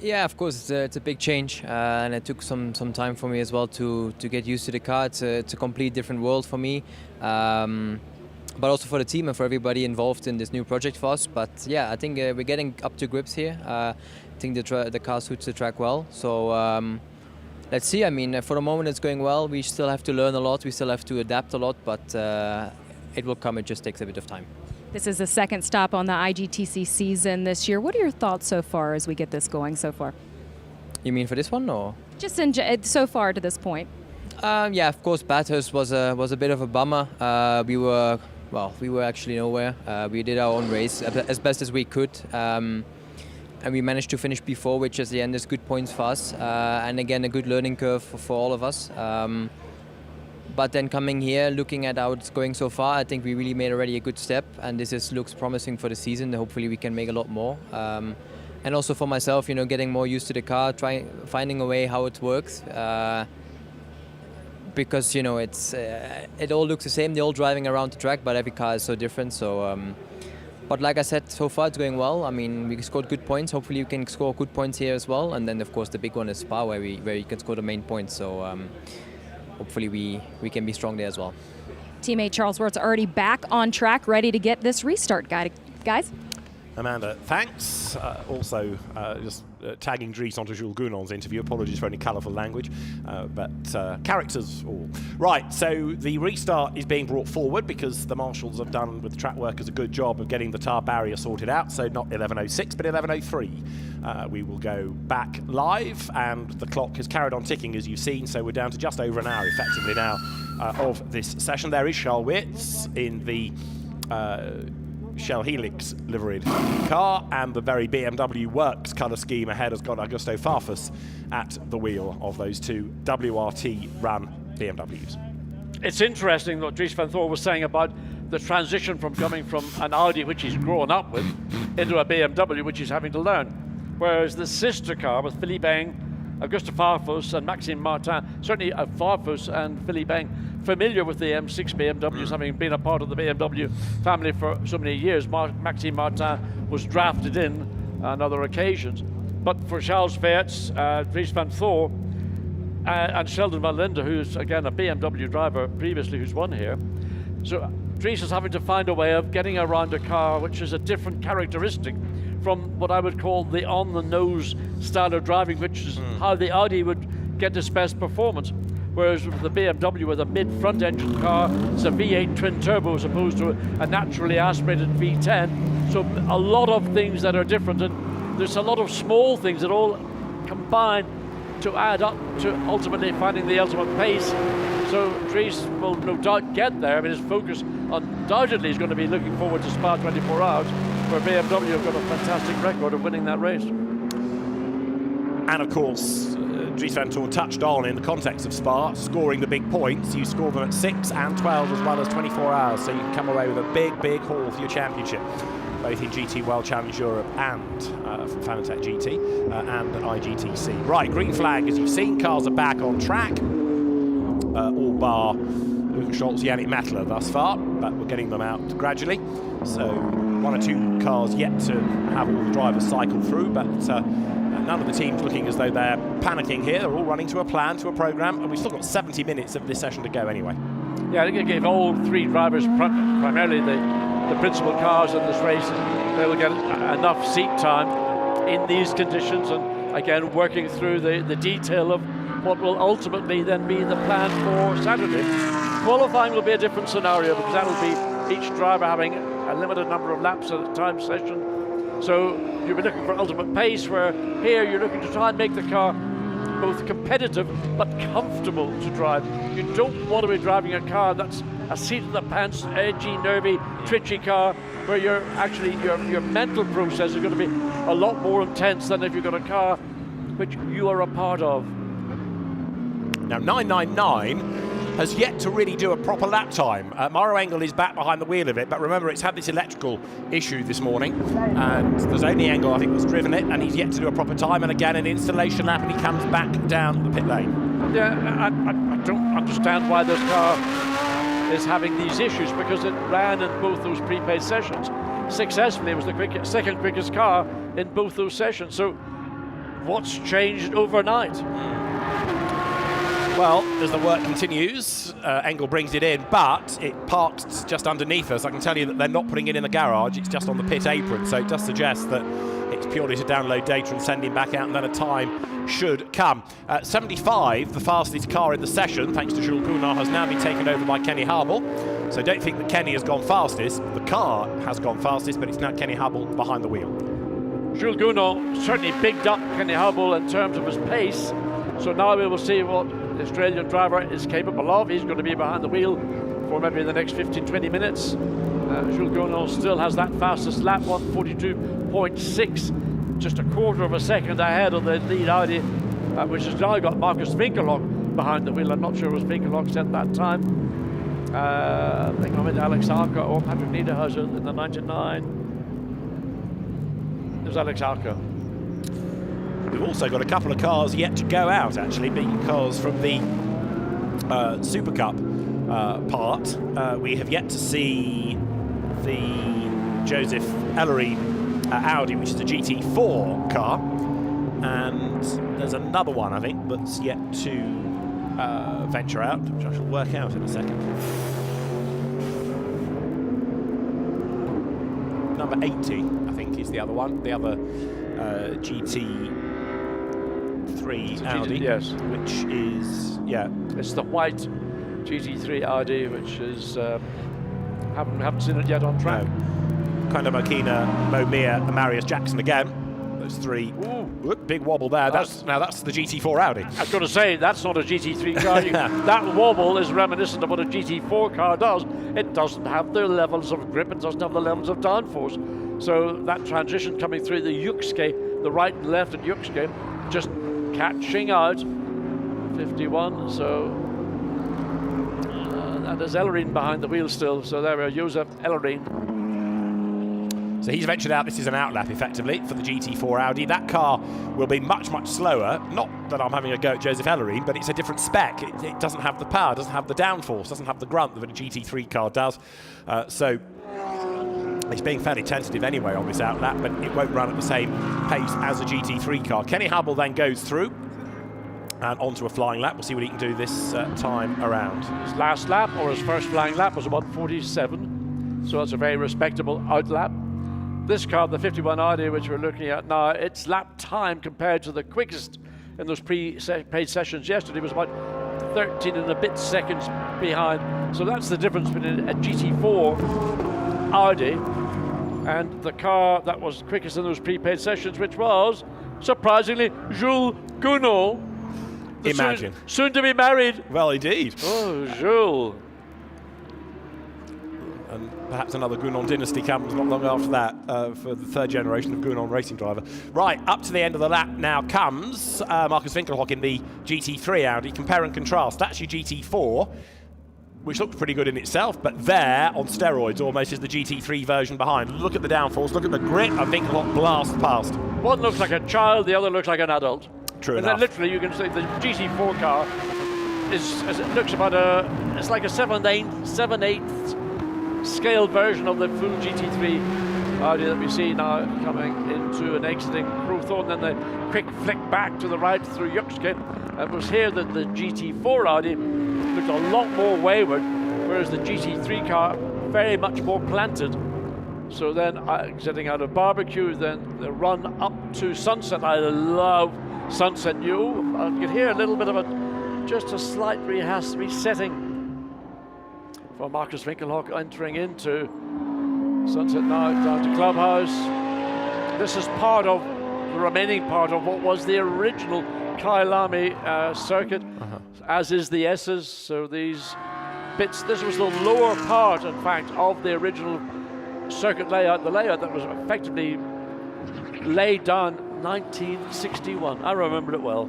Yeah, of course, it's a big change, and it took some time for me as well to get used to the car. It's a complete different world for me, but also for the team and for everybody involved in this new project for us. But yeah, I think we're getting up to grips here. I think the car suits the track well, so let's see. I mean, for the moment it's going well. We still have to learn a lot, we still have to adapt a lot, but it will come. It just takes a bit of time. This is the second stop on the IGTC season this year. What are your thoughts so far as we get this going so far? You mean for this one, or? Just so far to this point. Yeah, of course, Bathurst was a bit of a bummer. We were actually nowhere. We did our own race as best as we could. And we managed to finish P4, which at the end is good points for us. And again, a good learning curve for all of us. But then coming here, looking at how it's going so far, I think we really made already a good step, and this looks promising for the season. Hopefully we can make a lot more. And also for myself, you know, getting more used to the car, finding a way how it works. Because, you know, it all looks the same, they're all driving around the track, but every car is so different. So, but like I said, so far it's going well. I mean, we scored good points. Hopefully you can score good points here as well. And then, of course, the big one is Spa, where you can score the main points. So hopefully we can be strong there as well. Teammate Charles Wirtz already back on track, ready to get this restart, guys. Amanda, thanks. Also, just tagging Dries onto Jules Gounon's interview. Apologies for any colourful language, but characters all. Right, so the restart is being brought forward because the marshals have done, with the track workers, a good job of getting the tar barrier sorted out. So not 11:06, but 11:03. We will go back live, and the clock has carried on ticking, as you've seen. So we're down to just over an hour, effectively now, of this session. There is Charles Wirtz in the Shell Helix liveried car, and the very BMW Works colour scheme ahead has got Augusto Farfus at the wheel of those two WRT-run BMWs. It's interesting what Dries van Thor was saying about the transition from coming from an Audi, which he's grown up with, into a BMW, which he's having to learn. Whereas the sister car with Philippe Eng, Augusto Farfus and Maxime Martin, certainly Farfus and Philippe Eng, familiar with the M6 BMWs, having been a part of the BMW family for so many years. Maxime Martin was drafted in on other occasions. But for Charles Wirtz, Dries van Thor, and Sheldon van Linde, who's again a BMW driver previously who's won here. So Dries is having to find a way of getting around a car which is a different characteristic from what I would call the on-the-nose style of driving, which is how the Audi would get its best performance. Whereas with the BMW, with a mid-front engine car, it's a V8 twin turbo as opposed to a naturally aspirated V10. So a lot of things that are different, and there's a lot of small things that all combine to add up to ultimately finding the ultimate pace. So Dries will no doubt get there. I mean, his focus undoubtedly is going to be looking forward to Spa 24 Hours, where BMW have got a fantastic record of winning that race. And of course, Dries van Thor touched on, in the context of Spa, scoring the big points. You score them at 6 and 12 as well as 24 hours, so you can come away with a big haul for your championship, both in GT World Challenge Europe and from Fanatec GT and IGTC. Right, green flag, as you've seen, cars are back on track, all bar Luke Scholz, Yannick Mattler thus far, but we're getting them out gradually. So one or two cars yet to have all the drivers cycle through, but none of the teams looking as though they're panicking here. They're all running to a plan, to a program, and we've still got 70 minutes of this session to go anyway. Yeah, I think it gave all three drivers, primarily the principal cars in this race, they will get enough seat time in these conditions, and again working through the detail of what will ultimately then be the plan for Saturday. Qualifying will be a different scenario, because that will be each driver having a limited number of laps at a time session. So you'll be looking for ultimate pace, where here you're looking to try and make the car both competitive but comfortable to drive. You don't want to be driving a car that's a seat in the pants, edgy, nervy, twitchy car, where you're actually your mental process is going to be a lot more intense than if you've got a car which you are a part of. Now 999 has yet to really do a proper lap time. Mauro Engel is back behind the wheel of it, but remember it's had this electrical issue this morning, and there's only Engel, I think, that's driven it, and he's yet to do a proper time, and again an installation lap, and he comes back down the pit lane. Yeah, I don't understand why this car is having these issues, because it ran in both those prepaid sessions successfully. It was the second quickest car in both those sessions. So what's changed overnight? Well, as the work continues, Engel brings it in, but it parks just underneath us. I can tell you that they're not putting it in the garage, it's just on the pit apron, so it does suggest that it's purely to download data and send him back out, and then a time should come. 75, the fastest car in the session, thanks to Jules Gounod, has now been taken over by Kenny Harble. So don't think that Kenny has gone fastest. The car has gone fastest, but it's now Kenny Harble behind the wheel. Jules Gounod certainly bigged up Kenny Harble in terms of his pace. So now we will see what the Australian driver is capable of. He's going to be behind the wheel for maybe the next 15-20 minutes. Jules Gounod still has that fastest lap, 1:42.6, just a quarter of a second ahead of the lead Audi, which has now got Marcus Winkelhock behind the wheel. I'm not sure it was Winkelhock set that time. I think I'm in Alex Arca or Patrick Niederhausen in the 99. There's Alex Arca. We've also got a couple of cars yet to go out, actually, because from the Super Cup part, we have yet to see the Joseph Ellery Audi, which is a GT4 car, and there's another one, I think, that's yet to venture out, which I shall work out in a second. Number 80, I think, is the other one, the other GT3 Audi, yes, which is, yeah, it's the white GT3 Audi, which is haven't seen it yet on track. No. Kind of Makina, Momir, and Marius Jackson again. Those three. Ooh, big wobble there. That's the GT4 Audi. I was going to say, that's not a GT3 car. That wobble is reminiscent of what a GT4 car does. It doesn't have the levels of grip, it doesn't have the levels of downforce. So that transition coming through the Yuxke, the right and left and Yuxke, just catching out 51. So and there's Ellerine behind the wheel still. So there we are, Josef Ellerine. So he's ventured out. This is an outlap, effectively, for the GT4 Audi. That car will be much, much slower. Not that I'm having a go at Joseph Ellerine, but it's a different spec. It doesn't have the power, doesn't have the downforce, doesn't have the grunt that a GT3 car does. So it's being fairly tentative anyway on this outlap, but it won't run at the same pace as a GT3 car. Kenny Harble then goes through and onto a flying lap. We'll see what he can do this time around. His last lap, or his first flying lap, was 1:47, so that's a very respectable outlap. This car, the 51 Audi, which we're looking at now, its lap time compared to the quickest in those pre-paid sessions yesterday was about 13 and a bit seconds behind. So that's the difference between a GT4 Audi and the car that was quickest in those prepaid sessions, which was, surprisingly, Jules Gounod. Imagine. Soon to be married. Well, indeed. Oh, Jules. And perhaps another Gounod dynasty comes not long after that for the third generation of Gounod racing driver. Right, up to the end of the lap now comes Marcus Winkelhock in the GT3 Audi. Compare and contrast. That's your GT4, which looks pretty good in itself, but there, on steroids almost, is the GT3 version behind. Look at the downforce, look at the grit, and Winkelhock blasts past. One looks like a child, the other looks like an adult. True and enough. Then literally you can say the GT4 car is, as it looks about it's like a 7/8 scaled version of the full GT3 Audi that we see now coming into and exiting Crowthorne, then the quick flick back to the right through Yuxke. It was here that the GT4 Audi looked a lot more wayward, whereas the GT3 car very much more planted. So then exiting out of Barbecue, then the run up to Sunset. I love Sunset. I could hear a little bit of just a slight resetting for Marcus Winkelhock entering into Sunset now down to Clubhouse. This is part of the remaining part of what was the original Kyalami circuit, as is the S's. So these bits, this was the lower part, in fact, of the original circuit layout, the layout that was effectively laid down 1961. I remember it well.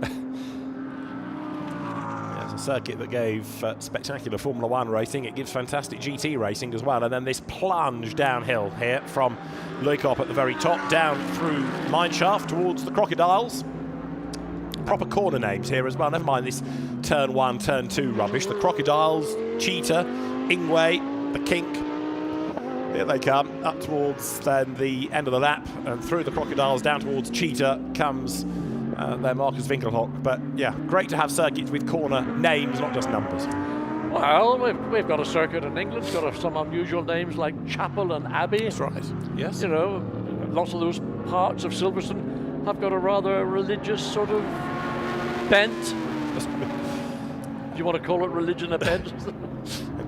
Yes, a circuit that gave spectacular Formula One racing. It gives fantastic GT racing as well. And then this plunge downhill here from Leukop at the very top, down through Mineshaft towards the Crocodiles. Proper corner names here as well. Never mind this turn 1, turn 2 rubbish. The Crocodiles, Cheetah, Ingwe, the Kink. Here they come, up towards then the end of the lap, and through the Crocodiles down towards Cheetah comes their Marcus Winkelhock. But yeah, great to have circuits with corner names, not just numbers. Well, we've got a circuit in England, got some unusual names like Chapel and Abbey. That's right, yes. You know, lots of those parts of Silverstone have got a rather religious sort of bent. Do you want to call it religion a bent?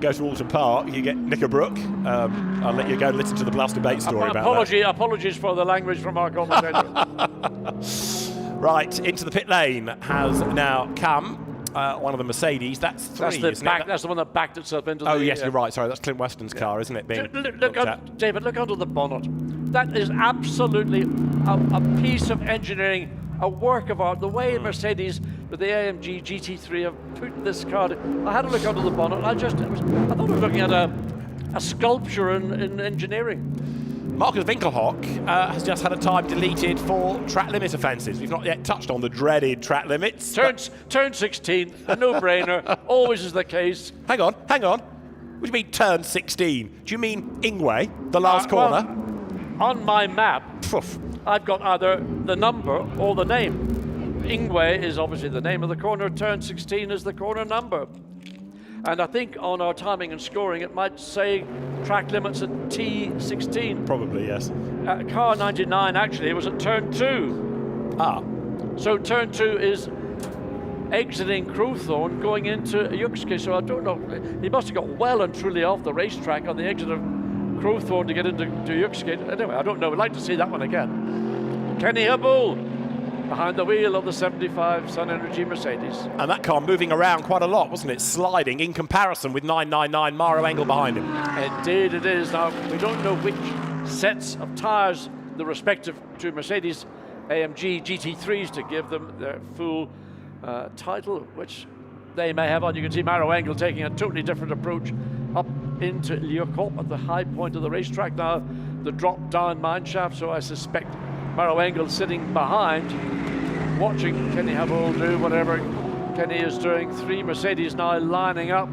Go to Alton Park, you get Knickerbrook. I'll let you go and listen to the Blast Debate story about that. Apologies for the language from our commentator. Right, into the pit lane has now come one of the Mercedes. That's three, That's the one that backed itself into the... Oh, yes, you're right. Sorry, that's Clint Weston's car, isn't it? David, look under the bonnet. That is absolutely a piece of engineering, a work of art. The way Mercedes with the AMG GT3 have put this car. I had a look under the bonnet. I thought I was looking at a sculpture in engineering. Marcus Winkelhock has just had a time deleted for track limit offences. We've not yet touched on the dreaded track limits. Turn 16, a no-brainer. Always is the case. Hang on. What do you mean turn 16? Do you mean Ingwe, the last corner? Well, on my map, I've got either the number or the name. Ingwe is obviously the name of the corner, turn 16 is the corner number. And I think on our timing and scoring it might say track limits at T16. Probably, yes. Car 99 actually, it was at turn 2. Ah. So turn 2 is exiting Crowthorne going into Yuxke, so I don't know, he must have got well and truly off the racetrack on the exit of Crowthorne to get into Yuxke. Anyway, I don't know, we'd like to see that one again. Kenny Habul behind the wheel of the 75 Sun Energy Mercedes. And that car moving around quite a lot, wasn't it? Sliding in comparison with 999 Maro Engel behind him. Indeed it is. Now, we don't know which sets of tyres the respective two Mercedes AMG GT3s to give them their full title, which they may have on. You can see Maro Engel taking a totally different approach up into Leeuwkop at the high point of the racetrack now. The drop down mineshaft, so I suspect Maro Engel sitting behind, watching Kenny Habul do whatever Kenny is doing. 3 Mercedes now lining up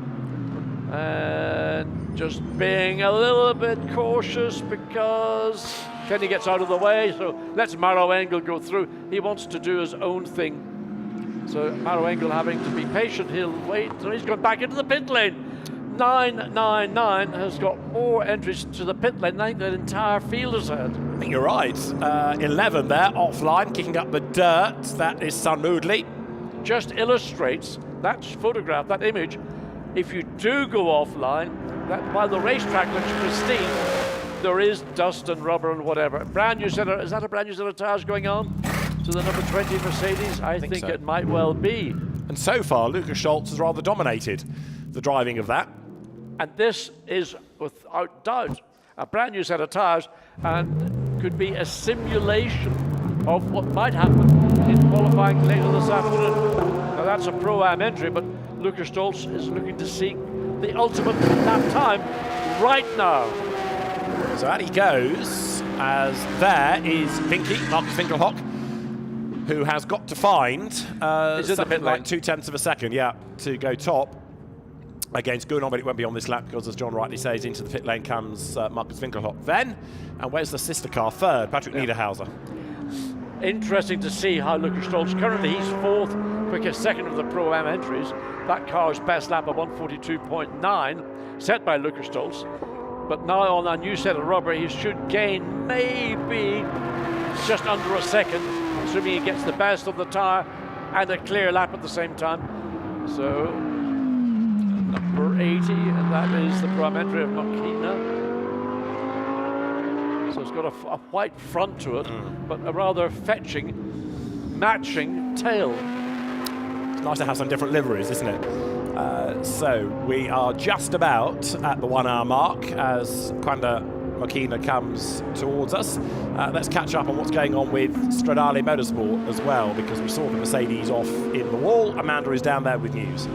and just being a little bit cautious because Kenny gets out of the way, so lets Maro Engel go through. He wants to do his own thing. So Maro Engel having to be patient, he'll wait. So he's gone back into the pit lane. 999 has got more entries to the pit lane than I think the entire field has had. I think you're right. 11 there, offline, kicking up the dirt. That is Sun Moodley. Just illustrates that photograph, that image. If you do go offline, that while the racetrack looks pristine, there is dust and rubber and whatever. Brand new set of, is that a brand new set of tyres going on to the number 20 Mercedes? I think so. It might well be. And so far, Lucas Schultz has rather dominated the driving of that. And this is, without doubt, a brand new set of tyres and could be a simulation of what might happen in qualifying later this afternoon. Now that's a Pro-Am entry, but Lucas Stoltz is looking to seek the ultimate lap time right now. So out he goes, as there is Marcus Winkelhock, who has got to find something like 0.2 of a second, to go top against Gunnar, but it won't be on this lap because, as John rightly says, into the pit lane comes Marcus Winkelhock. Then, and where's the sister car? Third, Patrick Niederhauser. Interesting to see how Lucas Stoltz, currently he's 4th, quickest second of the Pro-Am entries. That car's best lap of 142.9, set by Lucas Stoltz. But now on a new set of rubber, he should gain maybe just under a second, assuming he gets the best of the tyre and a clear lap at the same time. So, number 80, and that is the Pro-Am entry of Makina. So it's got a white front to it, but a rather fetching, matching tail. It's nice to have some different liveries, isn't it? So we are just about at the 1 hour mark as Quanda Makina comes towards us. Let's catch up on what's going on with Stradale Motorsport as well, because we saw the Mercedes off in the wall. Amanda is down there with news.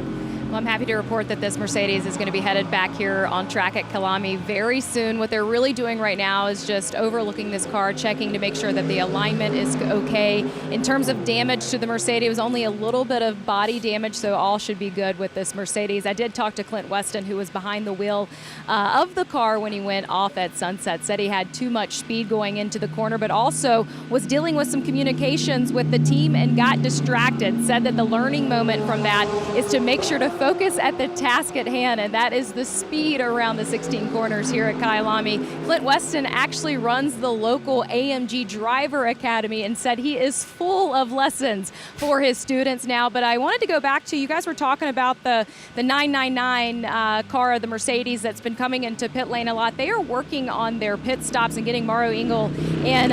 Well, I'm happy to report that this Mercedes is going to be headed back here on track at Kyalami very soon. What they're really doing right now is just overlooking this car, checking to make sure that the alignment is okay. In terms of damage to the Mercedes, it was only a little bit of body damage, so all should be good with this Mercedes. I did talk to Clint Weston, who was behind the wheel of the car when he went off at Sunset, said he had too much speed going into the corner, but also was dealing with some communications with the team and got distracted. Said that the learning moment from that is to make sure to focus at the task at hand, and that is the speed around the 16 corners here at Kyalami. Clint Weston actually runs the local AMG Driver Academy and said he is full of lessons for his students now. But I wanted to go back to, you guys were talking about the 999 car, the Mercedes that's been coming into pit lane a lot. They are working on their pit stops and getting Mauro Engel and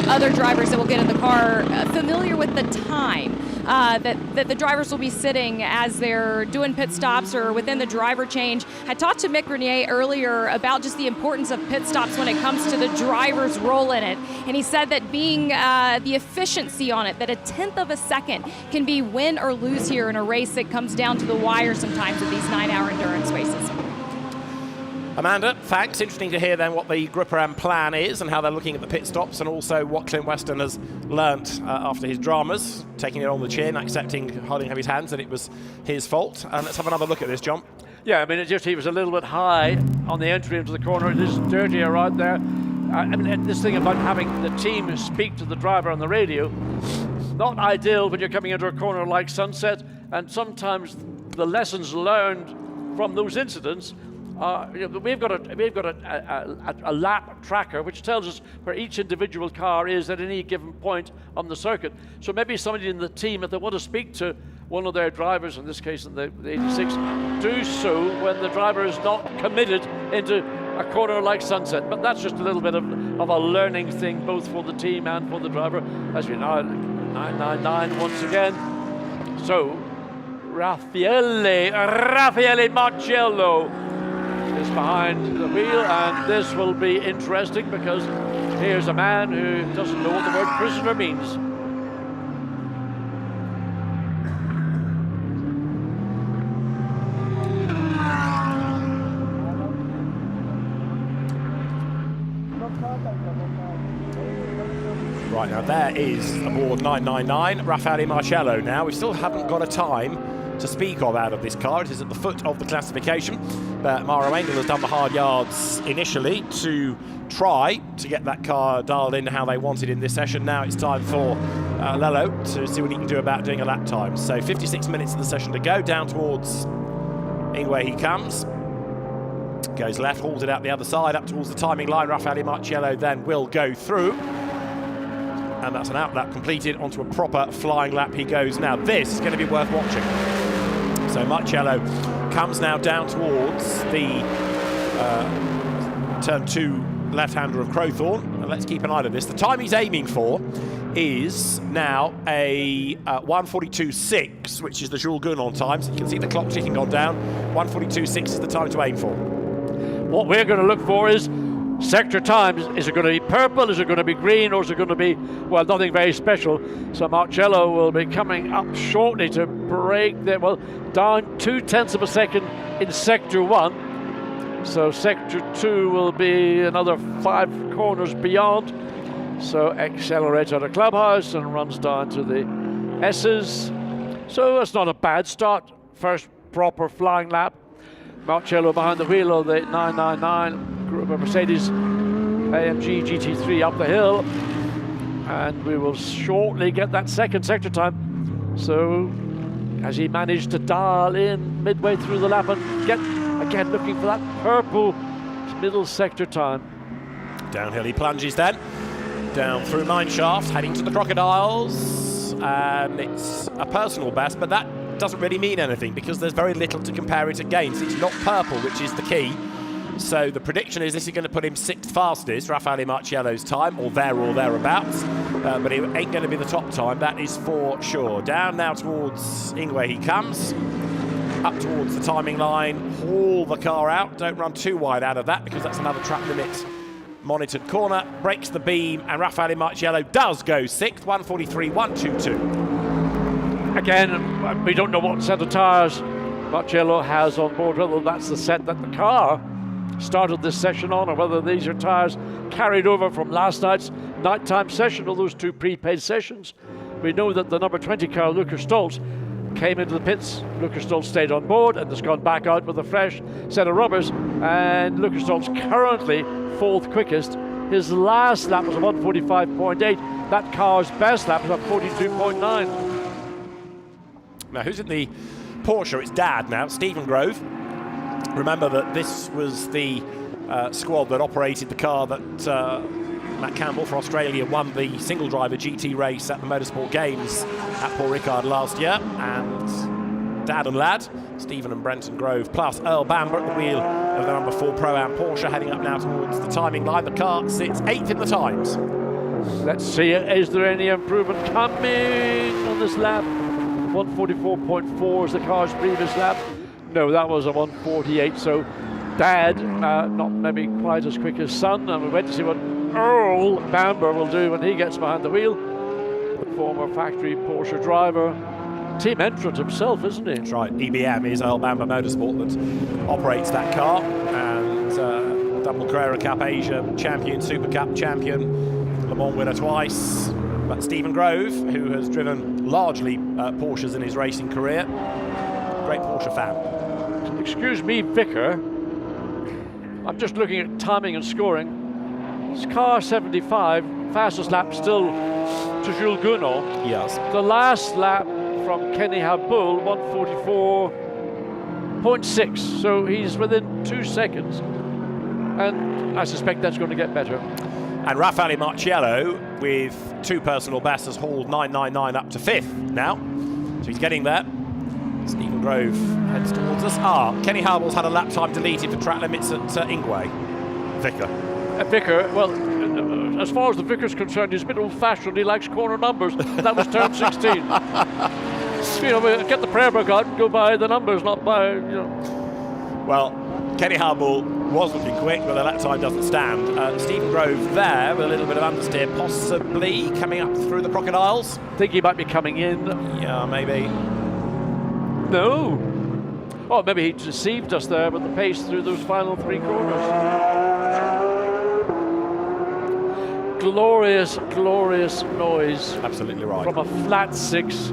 other drivers that will get in the car familiar with the time that the drivers will be sitting as they're doing pit stops or within the driver change. I talked to Mick Grenier earlier about just the importance of pit stops when it comes to the driver's role in it. And he said that being the efficiency on it, that a 1/10 of a second can be win or lose here in a race that comes down to the wire sometimes with these 9-hour endurance races. Amanda, thanks. Interesting to hear then what the Gripperam plan is and how they're looking at the pit stops, and also what Clint Weston has learnt after his dramas, taking it on the chin, holding up his hands that it was his fault. Let's have another look at this, John. Yeah, I mean, it just, he was a little bit high on the entry into the corner. It is dirtier right there. I mean, this thing about having the team speak to the driver on the radio, not ideal when you're coming into a corner like Sunset, and sometimes the lessons learned from those incidents. We've got a lap tracker which tells us where each individual car is at any given point on the circuit. So maybe somebody in the team, if they want to speak to one of their drivers, in this case in the 86, do so when the driver is not committed into a corner like Sunset. But that's just a little bit of a learning thing, both for the team and for the driver. As we know, 999 once again. So Raffaele Marcello is behind the wheel, and this will be interesting because here's a man who doesn't know what the word prisoner means. Right, now there is aboard 999, Raffaele Marcello. Now, we still haven't got a time to speak of out of this car. It is at the foot of the classification, but Mauro Engel has done the hard yards initially to try to get that car dialed in how they wanted in this session. Now it's time for Lello to see what he can do about doing a lap time. So 56 minutes of the session to go, down towards Ingwe he comes. Goes left, hauls it out the other side, up towards the timing line. Raffaele Marcello then will go through. And that's an out lap completed. Onto a proper flying lap he goes now. This is going to be worth watching. So Marcello comes now down towards the turn 2 left-hander of Crowthorne. And let's keep an eye on this. The time he's aiming for is now a 1:42.6, which is the Jules Gounon time. So you can see the clock ticking on down. 1:42.6 is the time to aim for. What we're going to look for is sector time. Is it going to be purple, is it going to be green, or is it going to be, well, nothing very special? So Marcello will be coming up shortly to break there, well, down 0.2 of a second in sector 1. So sector 2 will be another 5 corners beyond. So accelerates out of Clubhouse and runs down to the S's. So that's not a bad start. First proper flying lap. Marcello behind the wheel of the 999 group of Mercedes AMG GT3 up the hill, and we will shortly get that second sector time. So as he managed to dial in midway through the lap and get again looking for that purple middle sector time. Downhill he plunges then, down through Mineshaft, heading to the Crocodiles, and it's a personal best, but that doesn't really mean anything because there's very little to compare it against. It's not purple, which is the key. So the prediction is this is going to put him 6th fastest, Raffaele Marcello's time, or thereabouts. But it ain't going to be the top time, that is for sure. Down now towards Ingwe he comes. Up towards the timing line, haul the car out. Don't run too wide out of that because that's another track limit monitored corner. Breaks the beam, and Raffaele Marcello does go 6th, 1:43.122. Again, we don't know what set of tyres Marcello has on board, whether that's the set that the car started this session on, or whether these are tyres carried over from last night's nighttime session, or those two prepaid sessions. We know that the number 20 car, Lucas Stoltz, came into the pits. Lucas Stoltz stayed on board and has gone back out with a fresh set of rubbers, and Lucas Stoltz currently fourth quickest. His last lap was a 1:45.8. That car's best lap was a 42.9. Now, who's in the Porsche? It's Dad now, Stephen Grove. Remember that this was the squad that operated the car that Matt Campbell for Australia won the single driver GT race at the Motorsport Games at Paul Ricard last year. And Dad and Lad, Stephen and Brenton Grove, plus Earl Bamber at the wheel of the number 4 Pro-Am Porsche, heading up now towards the timing line. The car sits 8th in the times. Let's see, is there any improvement coming on this lap? 144.4 is the car's previous lap. No, that was a 148, so Dad, not maybe quite as quick as son, and we wait to see what Earl Bamber will do when he gets behind the wheel. The former factory Porsche driver, team entrant himself, isn't he? That's right, EBM is Earl Bamber Motorsport that operates that car, and double Carrera Cup Asia champion, Super Cup champion, Le Mans winner twice. But Stephen Grove, who has driven largely Porsches in his racing career, great Porsche fan. Excuse me, Vicar. I'm just looking at timing and scoring. It's car 75, fastest lap still to Jules Gounon. Yes. The last lap from Kenny Habul, 144.6. So he's within 2 seconds. And I suspect that's going to get better. And Raffaele Marciello, with 2 personal bests, has hauled 999 up to 5th now. So he's getting there. Stephen Grove heads towards us. Kenny Habul's had a lap time deleted for track limits at Ingwe. Vicar. Vicar, well, as far as the Vicar's concerned, he's a bit old-fashioned. He likes corner numbers. That was turn 16. You know, get the prayer book out and go by the numbers, not by, you know. Well, Kenny Habul was looking quick, but the lap time doesn't stand. Stephen Grove there with a little bit of understeer, possibly coming up through the crocodiles. I think he might be coming in. Yeah, maybe. No. Oh, maybe he deceived us there with the pace through those final 3 corners. Glorious, glorious noise. Absolutely right. From a flat 6,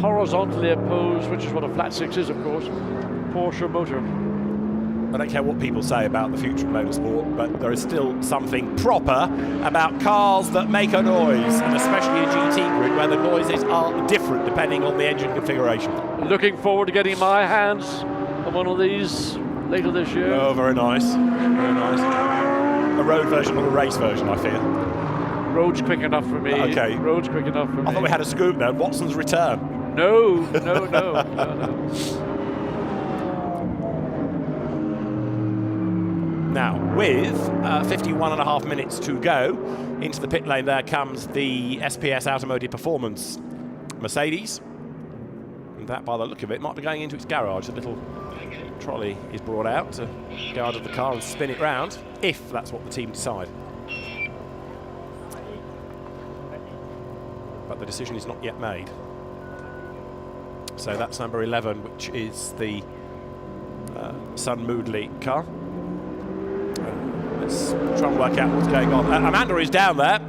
horizontally opposed, which is what a flat 6 is, of course, Porsche motor. I don't care what people say about the future of motorsport, but there is still something proper about cars that make a noise, and especially a GT grid where the noises are different depending on the engine configuration. Looking forward to getting my hands on one of these later this year. Oh, very nice. Very nice. A road version or a race version, I fear. Road's quick enough for me. Okay. Road's quick enough for me. I thought we had a scoop now. Watson's return. No. Now, with 51.5 minutes to go, into the pit lane there comes the SPS Automotive Performance Mercedes. And that, by the look of it, might be going into its garage. A little trolley is brought out to go out of the car and spin it round, if that's what the team decide. But the decision is not yet made. So that's number 11, which is the Sun Moodley car. Let's try and work out what's going on. Amanda is down there.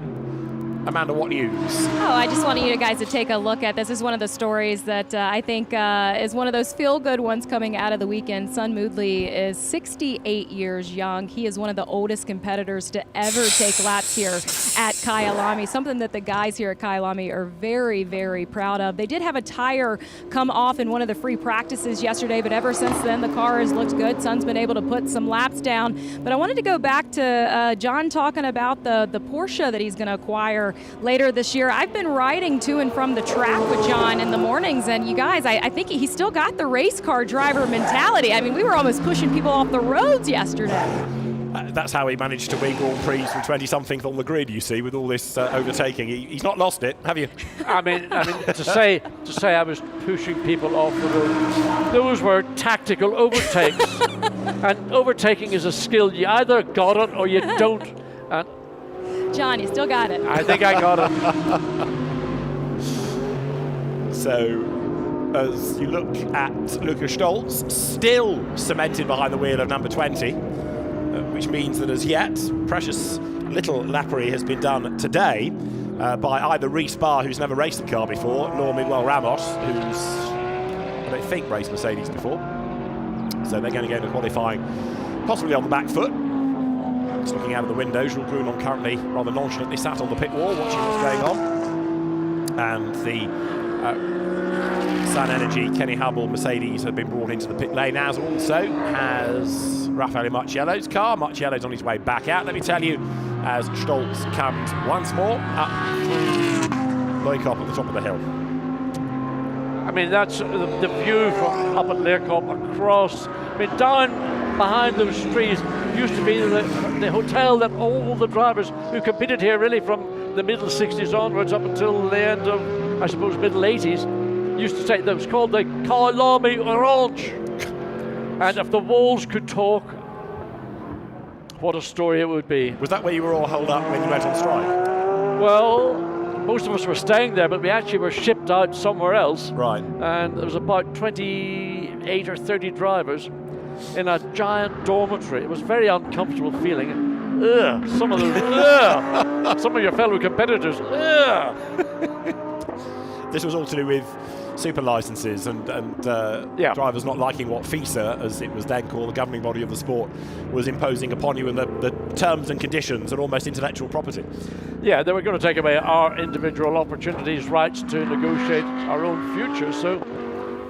Amanda, what news? Oh, I just wanted you guys to take a look at this. This is one of the stories that I think is one of those feel-good ones coming out of the weekend. Sun Moodley is 68 years young. He is one of the oldest competitors to ever take laps here at Kyalami, something that the guys here at Kyalami are very, very proud of. They did have a tire come off in one of the free practices yesterday, but ever since then, the car has looked good. Sun's been able to put some laps down. But I wanted to go back to John talking about the Porsche that he's going to acquire later this year. I've been riding to and from the track with John in the mornings, and you guys, I think he still got the race car driver mentality. I mean, we were almost pushing people off the roads yesterday. That's how he managed to win Grand Prix from 20-something on the grid, you see, with all this overtaking. He's not lost it, have you? I mean, to say I was pushing people off the road, those were tactical overtakes. And overtaking is a skill. You either got it or you don't. John, you still got it. I think I got it. So as you look at Lukas Stolz, still cemented behind the wheel of number 20, which means that as yet, precious little lappery has been done today by either Reece Barr, who's never raced a car before, nor Miguel Ramos, who's, I don't think, raced Mercedes before. So they're going to go into qualifying possibly on the back foot. Just looking out of the window, Jules Grunon currently rather nonchalantly sat on the pit wall watching what's going on. And the Sun Energy Kenny Hubble Mercedes have been brought into the pit lane, as also has Raffaele Marciello's car. Marciello's on his way back out, let me tell you, as Stolz comes once more up through Leukop at the top of the hill. I mean, that's the view from up at Leukop across. I mean, down behind those trees used to be the hotel that all the drivers who competed here really from the middle 60s onwards up until the end of, I suppose, middle 80s, used to say that was called the Kyalami Orange. And if the walls could talk, what a story it would be. Was that where you were all held up when you went on strike? Well, most of us were staying there, but we actually were shipped out somewhere else. Right. And there was about 28 or 30 drivers in a giant dormitory. It was a very uncomfortable feeling. Some of your fellow competitors. This was all to do with super licenses and drivers not liking what FISA, as it was then called, the governing body of the sport, was imposing upon you, and the terms and conditions and almost intellectual property. Yeah, they were going to take away our individual opportunities, rights to negotiate our own future. So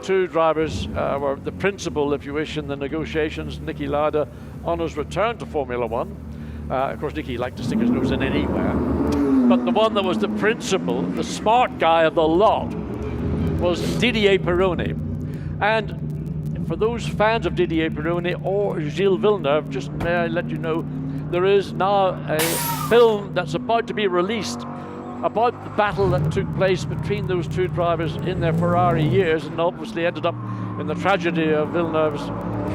two drivers were the principal, if you wish, in the negotiations. Niki Lauda on his return to Formula One. Of course, Niki liked to stick his nose in anywhere. But the one that was the principal, the smart guy of the lot, was Didier Pironi. And for those fans of Didier Pironi or Gilles Villeneuve, just may I let you know, there is now a film that's about to be released about the battle that took place between those two drivers in their Ferrari years, and obviously ended up in the tragedy of Villeneuve's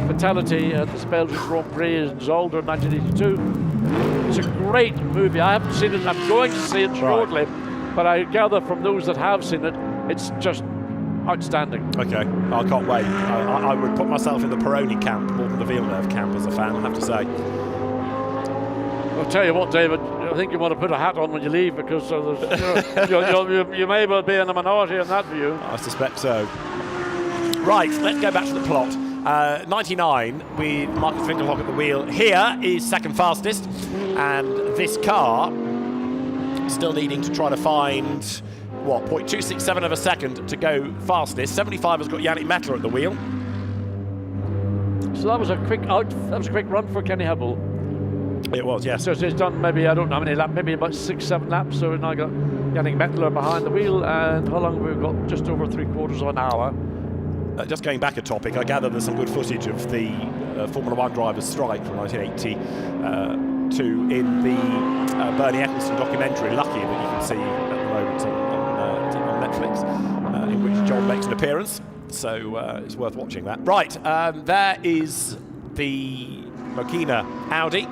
fatality at the Belgian Grand Prix in Zolder in 1982. It's a great movie. I haven't seen it. I'm going to see it shortly, but I gather from those that have seen it, it's just outstanding. Okay, I can't wait. I would put myself in the Pironi camp more than the Villeneuve camp as a fan, I have to say. I'll tell you what, David, I think you want to put a hat on when you leave, because you may well be in a minority in that view. I suspect so. Right, let's go back to the plot. 99 with Marcus Winkelhock at the wheel. Here is second fastest, and this car still needing to try to find, 0.267 of a second to go fastest. 75 has got Yannick Mettler at the wheel. So that was a quick run for Kenny Hubble. It was, yes. So he's done maybe, I don't know how many laps, maybe about 6-7 laps. So we've now got Yannick Mettler behind the wheel, and how long have we got? Just over 3/4 of an hour. Just going back a topic, I gather there's some good footage of the Formula One drivers' strike from 1982 in the Bernie Eccleston documentary, Lucky, that you can see at the moment on Netflix, in which John makes an appearance. So it's worth watching that. Right, there is the Mokina Audi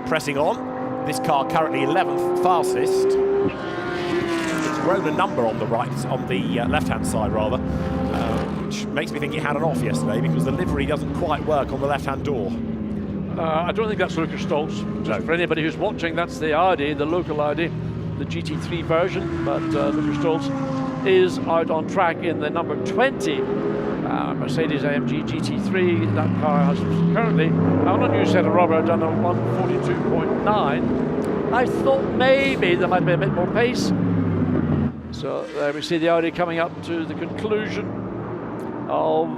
pressing on. This car currently 11th fastest. It's grown a number on the left-hand side rather, which makes me think it had an off yesterday, because the livery doesn't quite work on the left-hand door. I don't think that's Lukas Stolz. Just for anybody who's watching, that's the Audi, the local Audi, the GT3 version. But Lukas Stolz is out on track in the number 20 Mercedes AMG GT3. That car has currently, on a new set of rubber, done a 142.9. I thought maybe there might be a bit more pace. So there we see the Audi coming up to the conclusion of,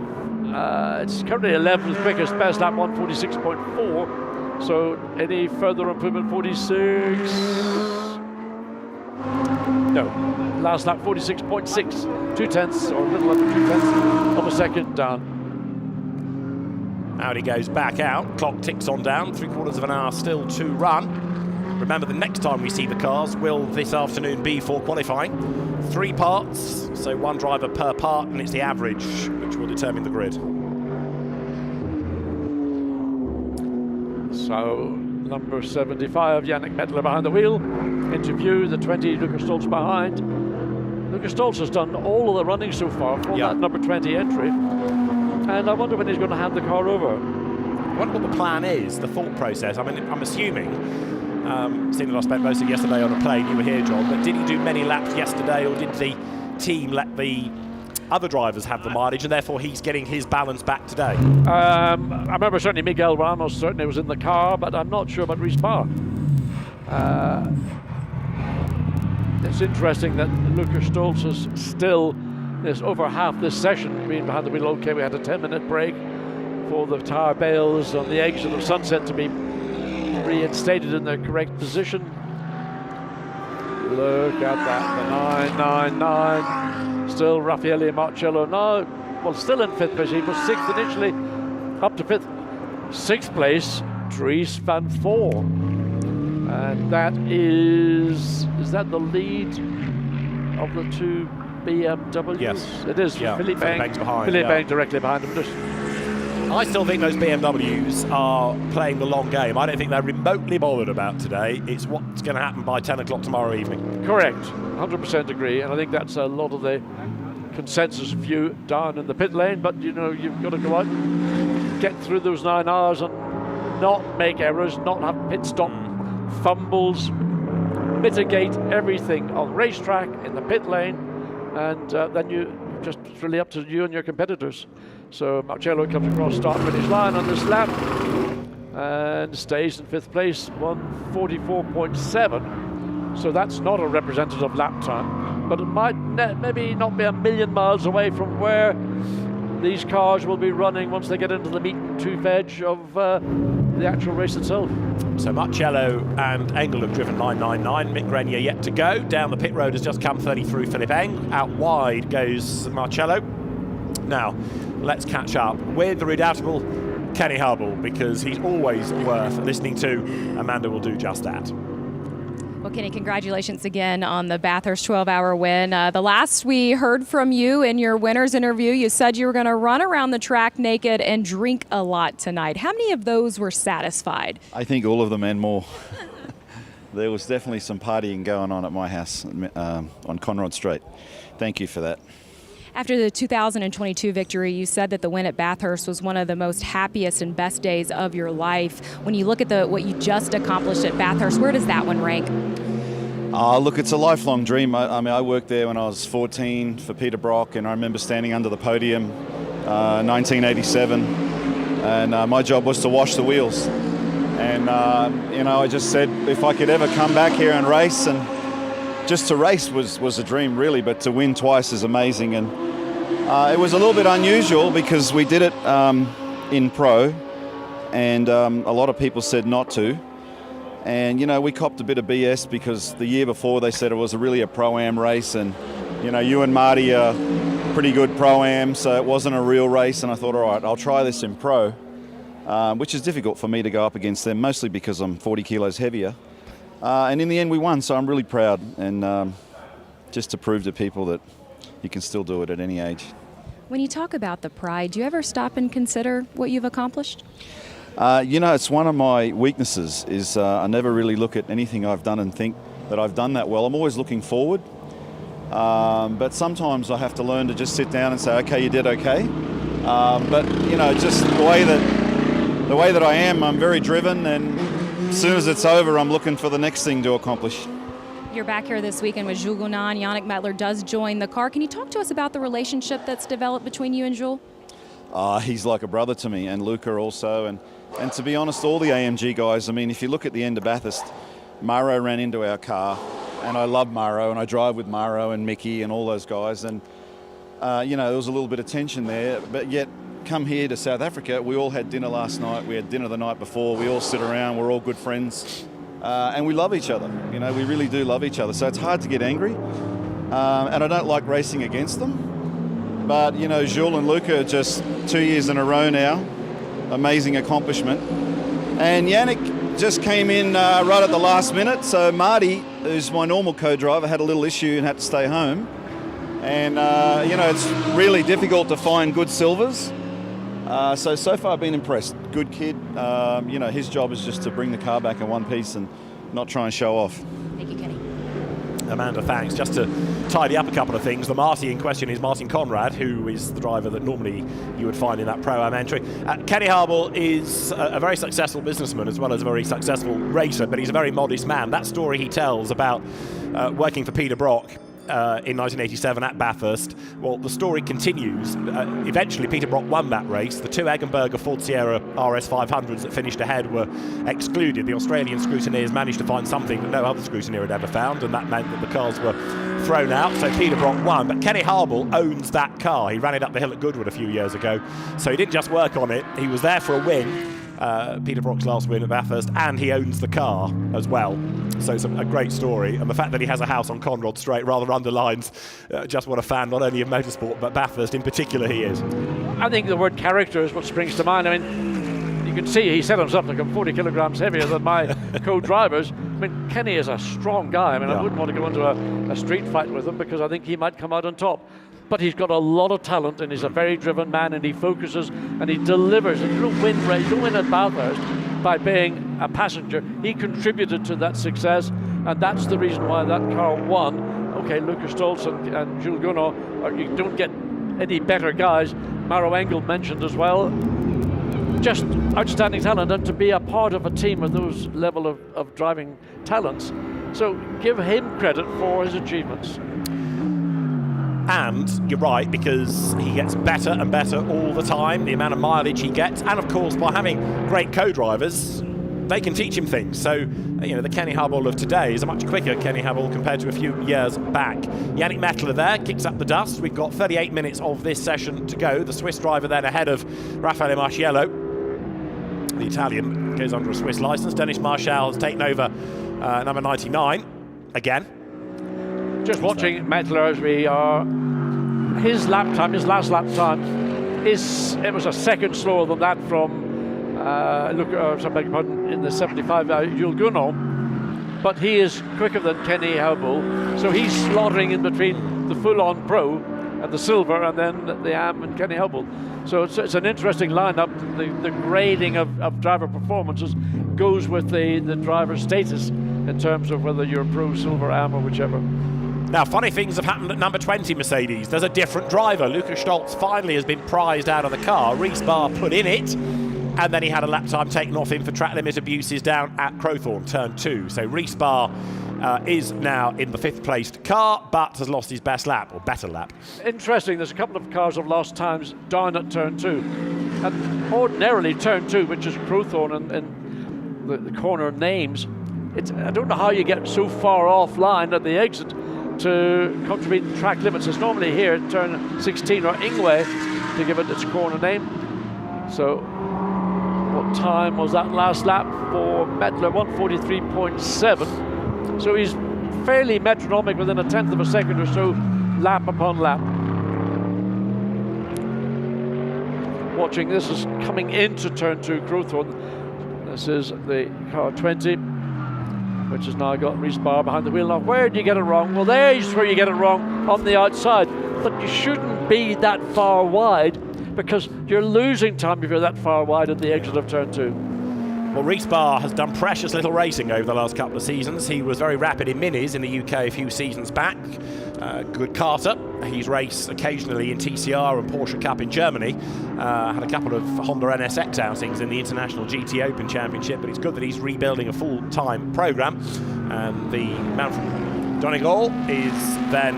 it's currently 11th quickest, best lap 146.4. So any further improvement, 46? No, last lap 46.6, 2/10 or a little under 2/10 of a second down. Audi goes back out, clock ticks on down, 3/4 of an hour still to run. Remember, the next time we see the cars will this afternoon be for qualifying. 3 parts, so 1 driver per part, and it's the average which will determine the grid. So number 75, Yannick Mettler behind the wheel. Into view, the 20, Lukas Stolz behind. Lucas Stoltz has done all of the running so far for that number 20 entry. And I wonder when he's going to hand the car over. I wonder what the plan is, the thought process. I mean, I'm assuming, seeing that I spent most of yesterday on a plane, you were here, John, but did he do many laps yesterday, or did the team let the other drivers have the mileage, and therefore he's getting his balance back today? I remember certainly Miguel Ramos certainly was in the car, but I'm not sure about Rhys Barr. It's interesting that Lucas Stoltz is still over half this session being behind the wheel. Okay, we had a 10-minute break for the tire bales on the exit of Sunset to be reinstated in their correct position. Look at that, the 999. Still Raffaele Marcello now, well, still in 5th place. He was 6th initially, up to 5th. 6th place, Dries van Voor. And that is that the lead of the two BMWs? Yes. It is. Yeah. Philippe Bang's behind. Philippe Bang directly behind him. I still think those BMWs are playing the long game. I don't think they're remotely bothered about today. It's what's going to happen by 10 o'clock tomorrow evening. Correct. 100% agree. And I think that's a lot of the consensus view down in the pit lane. But, you know, you've got to go out and get through those 9 hours and not make errors, not have pit stop fumbles, mitigate everything on racetrack, in the pit lane, and then it's really up to you and your competitors. So Marcello comes across start-finish line on this lap and stays in 5th place, 1:44.7. So that's not a representative lap time, but it might maybe not be a million miles away from where these cars will be running once they get into the meat and tooth edge of the actual race itself. So Marcello and Engel have driven 999. Mick Grenier yet to go. Down the pit road has just come 30 through Philippe Eng. Out wide goes Marcello. Now, let's catch up with the redoubtable Kenny Hubble, because he's always worth listening to. Amanda will do just that. Well, Kenny, congratulations again on the Bathurst 12-hour win. The last we heard from you in your winner's interview, you said you were going to run around the track naked and drink a lot tonight. How many of those were satisfied? I think all of them and more. There was definitely some partying going on at my house on Conrod Street. Thank you for that. After the 2022 victory, you said that the win at Bathurst was one of the most happiest and best days of your life. When you look at what you just accomplished at Bathurst, where does that one rank? Look, it's a lifelong dream. I mean, I worked there when I was 14 for Peter Brock, and I remember standing under the podium 1987, and my job was to wash the wheels. And, you know, I just said if I could ever come back here and race, and just to race was a dream, really, but to win twice is amazing. And it was a little bit unusual because we did it in pro, and a lot of people said not to. And, you know, we copped a bit of BS because the year before they said it was really a Pro-Am race, and, you know, you and Marty are pretty good Pro-Am, so it wasn't a real race. And I thought, all right, I'll try this in pro, which is difficult for me to go up against them, mostly because I'm 40 kilos heavier. And in the end, we won, so I'm really proud, and just to prove to people that you can still do it at any age. When you talk about the pride, do you ever stop and consider what you've accomplished? You know, it's one of my weaknesses is I never really look at anything I've done and think that I've done that well. I'm always looking forward, but sometimes I have to learn to just sit down and say, okay, you did okay. But, you know, just the way that I am, I'm very driven, and as soon as it's over, I'm looking for the next thing to accomplish. You're back here this weekend with Jules Gounon. Yannick Mettler does join the car. Can you talk to us about the relationship that's developed between you and Jules? He's like a brother to me, and Luca also. And to be honest, all the AMG guys, I mean, if you look at the end of Bathurst, Mauro ran into our car, and I love Mauro, and I drive with Mauro and Mickey and all those guys. And, you know, there was a little bit of tension there, but yet come here to South Africa, we all had dinner last night, we had dinner the night before, we all sit around, we're all good friends, and we love each other. You know, we really do love each other, so it's hard to get angry, and I don't like racing against them. But, you know, Jules and Luca are just 2 years in a row now, amazing accomplishment. And Yannick just came in right at the last minute, so Marty, who's my normal co-driver, had a little issue and had to stay home. And, you know, it's really difficult to find good silvers. So far I've been impressed. Good kid. You know, his job is just to bring the car back in one piece and not try and show off. Thank you, Kenny. Amanda, thanks. Just to tidy up a couple of things, the Marty in question is Martin Conrad, who is the driver that normally you would find in that Pro-Am entry. Kenny Harble is a very successful businessman as well as a very successful racer, but he's a very modest man. That story he tells about working for Peter Brock in 1987 at Bathurst, well, the story continues. Eventually Peter Brock won that race. The two Eggenberger Ford Sierra RS 500s that finished ahead were excluded. The Australian scrutineers managed to find something that no other scrutineer had ever found, and that meant that the cars were thrown out, so Peter Brock won. But Kenny Harble owns that car. He ran it up the hill at Goodwood a few years ago, so he didn't just work on it, he was there for a win. Peter Brock's last win at Bathurst, and he owns the car as well. So it's a great story, and the fact that he has a house on Conrod Straight rather underlines just what a fan not only of motorsport but Bathurst in particular he is. I think the word character is what springs to mind. I mean, you can see he set himself like I'm 40 kilograms heavier than my co-drivers. I mean, Kenny is a strong guy. I mean, I wouldn't want to go into a street fight with him because I think he might come out on top. But he's got a lot of talent, and he's a very driven man, and he focuses and he delivers. And you don't win at Bathurst by being a passenger. He contributed to that success, and that's the reason why that car won. Okay, Lucas Stoltz and Jules Gunnar, you don't get any better guys. Maro Engel mentioned as well. Just outstanding talent, and to be a part of a team with those level of driving talents. So give him credit for his achievements. And you're right, because he gets better and better all the time, the amount of mileage he gets, and of course by having great co-drivers, they can teach him things. So, you know, the Kenny Harble of today is a much quicker Kenny Harble compared to a few years back. Yannick Mettler there kicks up the dust. We've got 38 minutes of this session to go. The Swiss driver then ahead of Raffaele Marciello. The Italian goes under a Swiss license. Denis Marchal has taken over number 99 again. Just watching Mettler as we are, his last lap time, it was a second slower than that from in the 75 Jules Gunnar, but he is quicker than Kenny Harble, so he's slaughtering in between the full-on Pro and the Silver, and then the Am and Kenny Harble. So it's an interesting lineup. The grading of driver performances goes with the driver status in terms of whether you're Pro, Silver, Am, or whichever. Now, funny things have happened at number 20 Mercedes. There's a different driver. Lucas Stoltz finally has been prized out of the car. Reese Barr put in it, and then he had a lap time taken off him for track limit abuses down at Crowthorne, turn 2. So Reese Barr is now in the 5th placed car, but has lost his best lap, or better lap. Interesting, there's a couple of cars have lost times down at turn 2. And ordinarily turn 2, which is Crowthorne and the corner names, I don't know how you get so far offline at the exit to contribute track limits. It's normally here at turn 16 or Ingwe to give it its corner name. So what time was that last lap for Mettler? 1:43.7. So he's fairly metronomic, within a tenth of a second or so, lap upon lap. Watching, this is coming into turn 2 Crowthorne. This is the car 20, which has now got Reese Barr behind the wheel. Now, where do you get it wrong? Well, there's where you get it wrong, on the outside. But you shouldn't be that far wide, because you're losing time if you're that far wide at the exit of turn 2. Well, Reese Barr has done precious little racing over the last couple of seasons. He was very rapid in minis in the UK a few seasons back. Good karter. He's raced occasionally in TCR and Porsche Cup in Germany. Had a couple of Honda NSX outings in the International GT Open Championship, but it's good that he's rebuilding a full-time programme. And the man from Donegal is then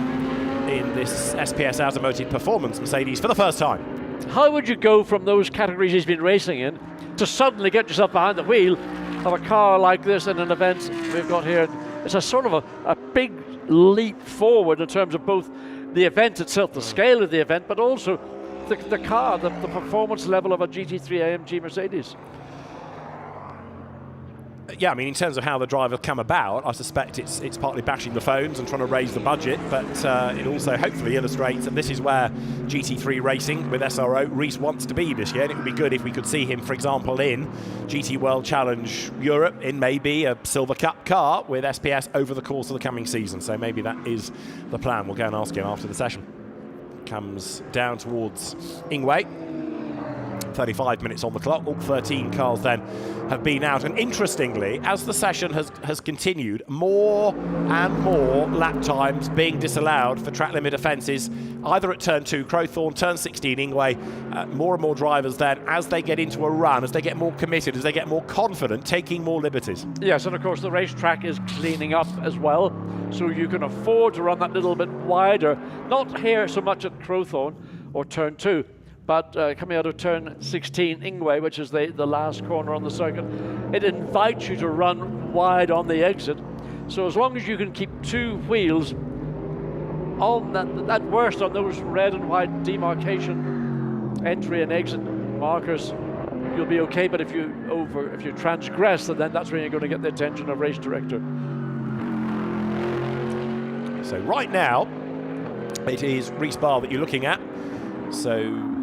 in this SPS Automotive Performance Mercedes for the first time. How would you go from those categories he's been racing in to suddenly get yourself behind the wheel of a car like this in an event we've got here? It's a sort of a big leap forward in terms of both the event itself, the scale of the event, but also the car, the performance level of a GT3 AMG Mercedes. Yeah, I mean, in terms of how the drive will come about, I suspect it's partly bashing the phones and trying to raise the budget, but it also hopefully illustrates that this is where GT3 racing with SRO Reese wants to be this year. And it would be good if we could see him, for example, in GT World Challenge Europe, in maybe a Silver Cup car with SPS over the course of the coming season. So maybe that is the plan. We'll go and ask him after the session. Comes down towards Ingwe. 35 minutes on the clock. All 13 cars then have been out. And interestingly, as the session has continued, more and more lap times being disallowed for track limit offences, either at turn 2 Crowthorne, turn 16 Ingway. More and more drivers then, as they get into a run, as they get more committed, as they get more confident, taking more liberties. Yes, and of course the racetrack is cleaning up as well, so you can afford to run that little bit wider, not here so much at Crowthorne or turn 2, but coming out of turn 16 Ingway, which is the last corner on the circuit, it invites you to run wide on the exit. So as long as you can keep 2 wheels on that worst on those red and white demarcation entry and exit markers, you'll be okay. But if you transgress, then that's when you're going to get the attention of race director. So right now, it is Rhys Barr that you're looking at. So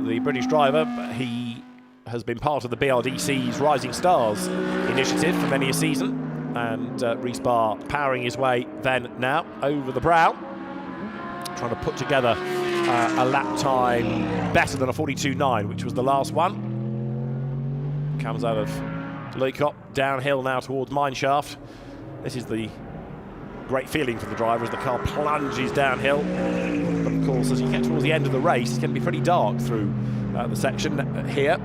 the British driver, he has been part of the BRDC's Rising Stars initiative for many a season. And Rhys Barr powering his way then now over the brow, trying to put together a lap time better than a 42.9, which was the last one. Comes out of Leicop, downhill now towards Mineshaft. This is the great feeling for the driver as the car plunges downhill. But of course, as you get towards the end of the race, it's going to be pretty dark through the section here,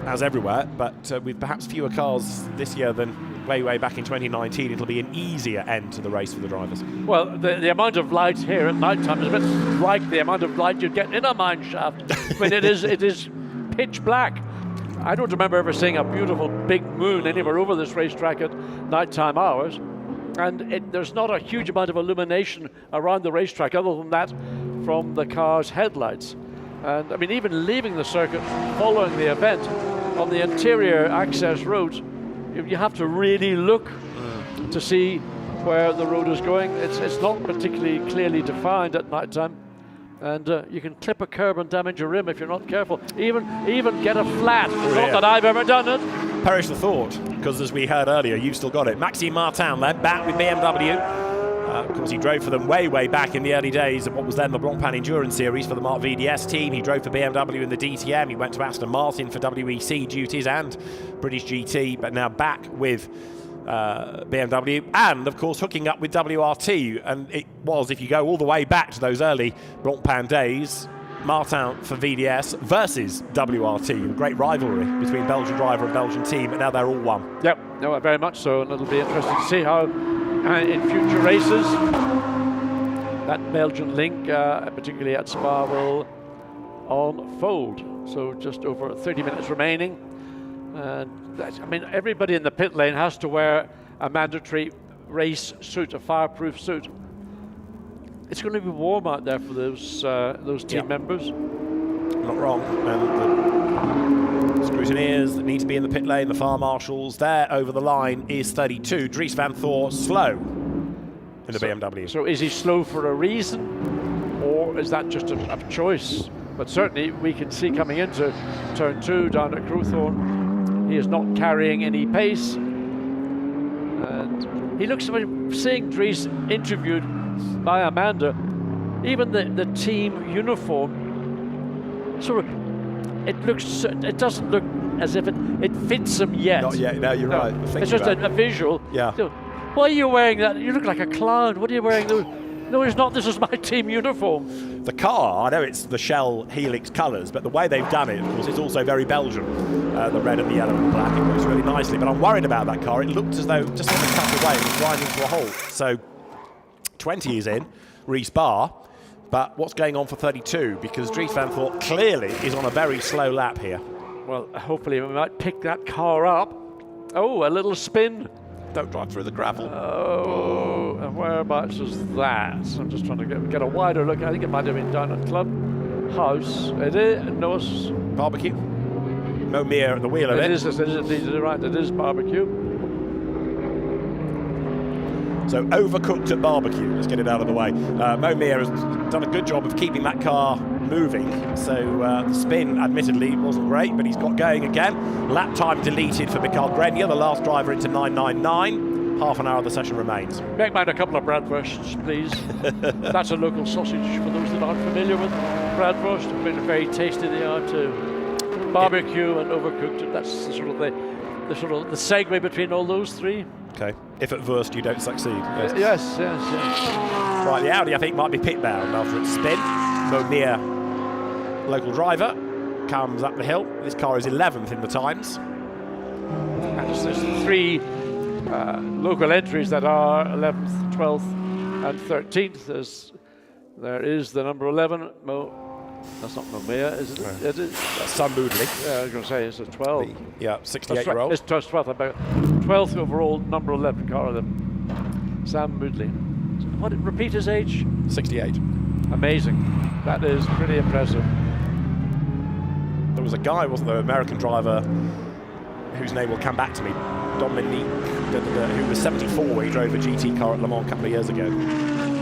as everywhere. But with perhaps fewer cars this year than way back in 2019, it'll be an easier end to the race for the drivers. Well, the amount of light here at night time is a bit like the amount of light you'd get in a mine shaft. I mean, it is pitch black. I don't remember ever seeing a beautiful big moon anywhere over this racetrack at nighttime hours. And there's not a huge amount of illumination around the racetrack other than that from the car's headlights. And I mean, even leaving the circuit following the event on the interior access roads, you have to really look to see where the road is going. It's not particularly clearly defined at night time. And you can clip a curb and damage your rim if you're not careful. Even get a flat. Not that I've ever done it. Perish the thought, because as we heard earlier, you've still got it. Maxime Martin then back with BMW. Of course, he drove for them way back in the early days of what was then the Blancpain Endurance Series for the Mark VDS team. He drove for BMW in the DTM. He went to Aston Martin for WEC duties and British GT, but now back with BMW, and of course hooking up with WRT. And it was, if you go all the way back to those early Blancpain days, Martin for VDS versus WRT, a great rivalry between Belgian driver and Belgian team, but now they're all one. Yep, no, very much so, and it'll be interesting to see how in future races that Belgian link, particularly at Spa, will unfold. So just over 30 minutes remaining. I mean, everybody in the pit lane has to wear a mandatory race suit, a fireproof suit. It's going to be warm out there for those team members. Not wrong. And the scrutineers that need to be in the pit lane, the fire marshals, there over the line is 32. Dries van Thor slow in the BMW. So is he slow for a reason, or is that just a choice? But certainly we can see coming into turn 2 down at Crowthorne, he is not carrying any pace. And he looks, seeing Dries interviewed by Amanda, even the team uniform, sort of, it doesn't look as if it fits him yet. Not yet, no, you're right. It's just a visual. Yeah. So, why are you wearing that? You look like a clown. What are you wearing? No, it's not. This is my team uniform. The car, I know it's the Shell Helix colours, but the way they've done it, of course, it's also very Belgian. The red and the yellow and the black, it works really nicely. But I'm worried about that car. It looked as though just on the cut away, it was grinding to a halt. So 20 is in, Rhys Barr. But what's going on for 32? Because Dries van Thor clearly is on a very slow lap here. Well, hopefully we might pick that car up. Oh, a little spin. Don't drive through the gravel. Oh, and whereabouts is that? So I'm just trying to get a wider look. I think it might have been down at Clubhouse. It is. No, it's Barbecue. No Mir at the wheel of it. It is indeed right. It is Barbecue. So overcooked at Barbecue. Let's get it out of the way. Mo Mir has done a good job of keeping that car moving. So the spin, admittedly, wasn't great, but he's got going again. Lap time deleted for Mikael Grenier, the last driver into 999. Half an hour of the session remains. Make mine a couple of bratwursts, please. That's a local sausage for those that aren't familiar with bratwurst. Very tasty they are too. barbecue and overcooked. That's the sort of the segue between all those three. Okay. If at worst you don't succeed. Yes. Right, the Audi I think might be pit bound after its spin. Monier, local driver, comes up the hill. This car is 11th in the times. And there's three local entries that are 11th, 12th, and 13th. There is the number 11. That's not Nomea, is it? No. It is. That's Sam Moodley. Yeah, I was going to say it's a 12. Yeah, 68-year-old. It's 12th, about 12th overall, number 11 car of them. Sam Moodley. What? Repeat his age? 68. Amazing. That is pretty impressive. There was a guy, wasn't there, an American driver whose name will come back to me, Dominique, who was 74 when he drove a GT car at Le Mans a couple of years ago.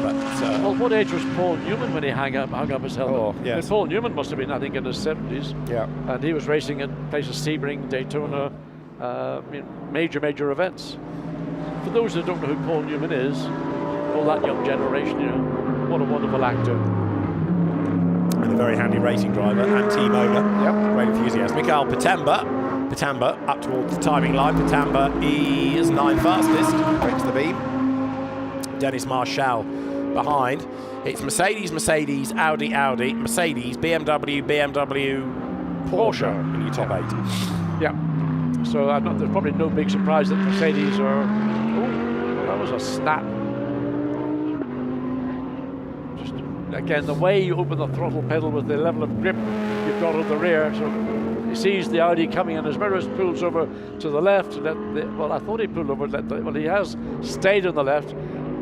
But, well, what age was Paul Newman when he hung up his helmet? Oh, yes. And Paul Newman must have been, I think, in his 70s. Yeah. And he was racing at places Sebring, Daytona, major events. For those who don't know who Paul Newman is, all that young generation, what a wonderful actor. And a very handy racing driver and team owner. Yep. Great enthusiast. Mikael Pitamba up towards the timing line. Pitamba is 9th fastest. Breaks the beam. Dennis Marshall behind. It's Mercedes, Audi, Mercedes, BMW, Porsche in your top 8. Yeah. So there's probably no big surprise that Mercedes are. Oh, that was a snap. Just again, the way you open the throttle pedal with the level of grip you've got on the rear. So he sees the Audi coming in his mirrors, pulls over to the left. I thought he pulled over. He has stayed on the left.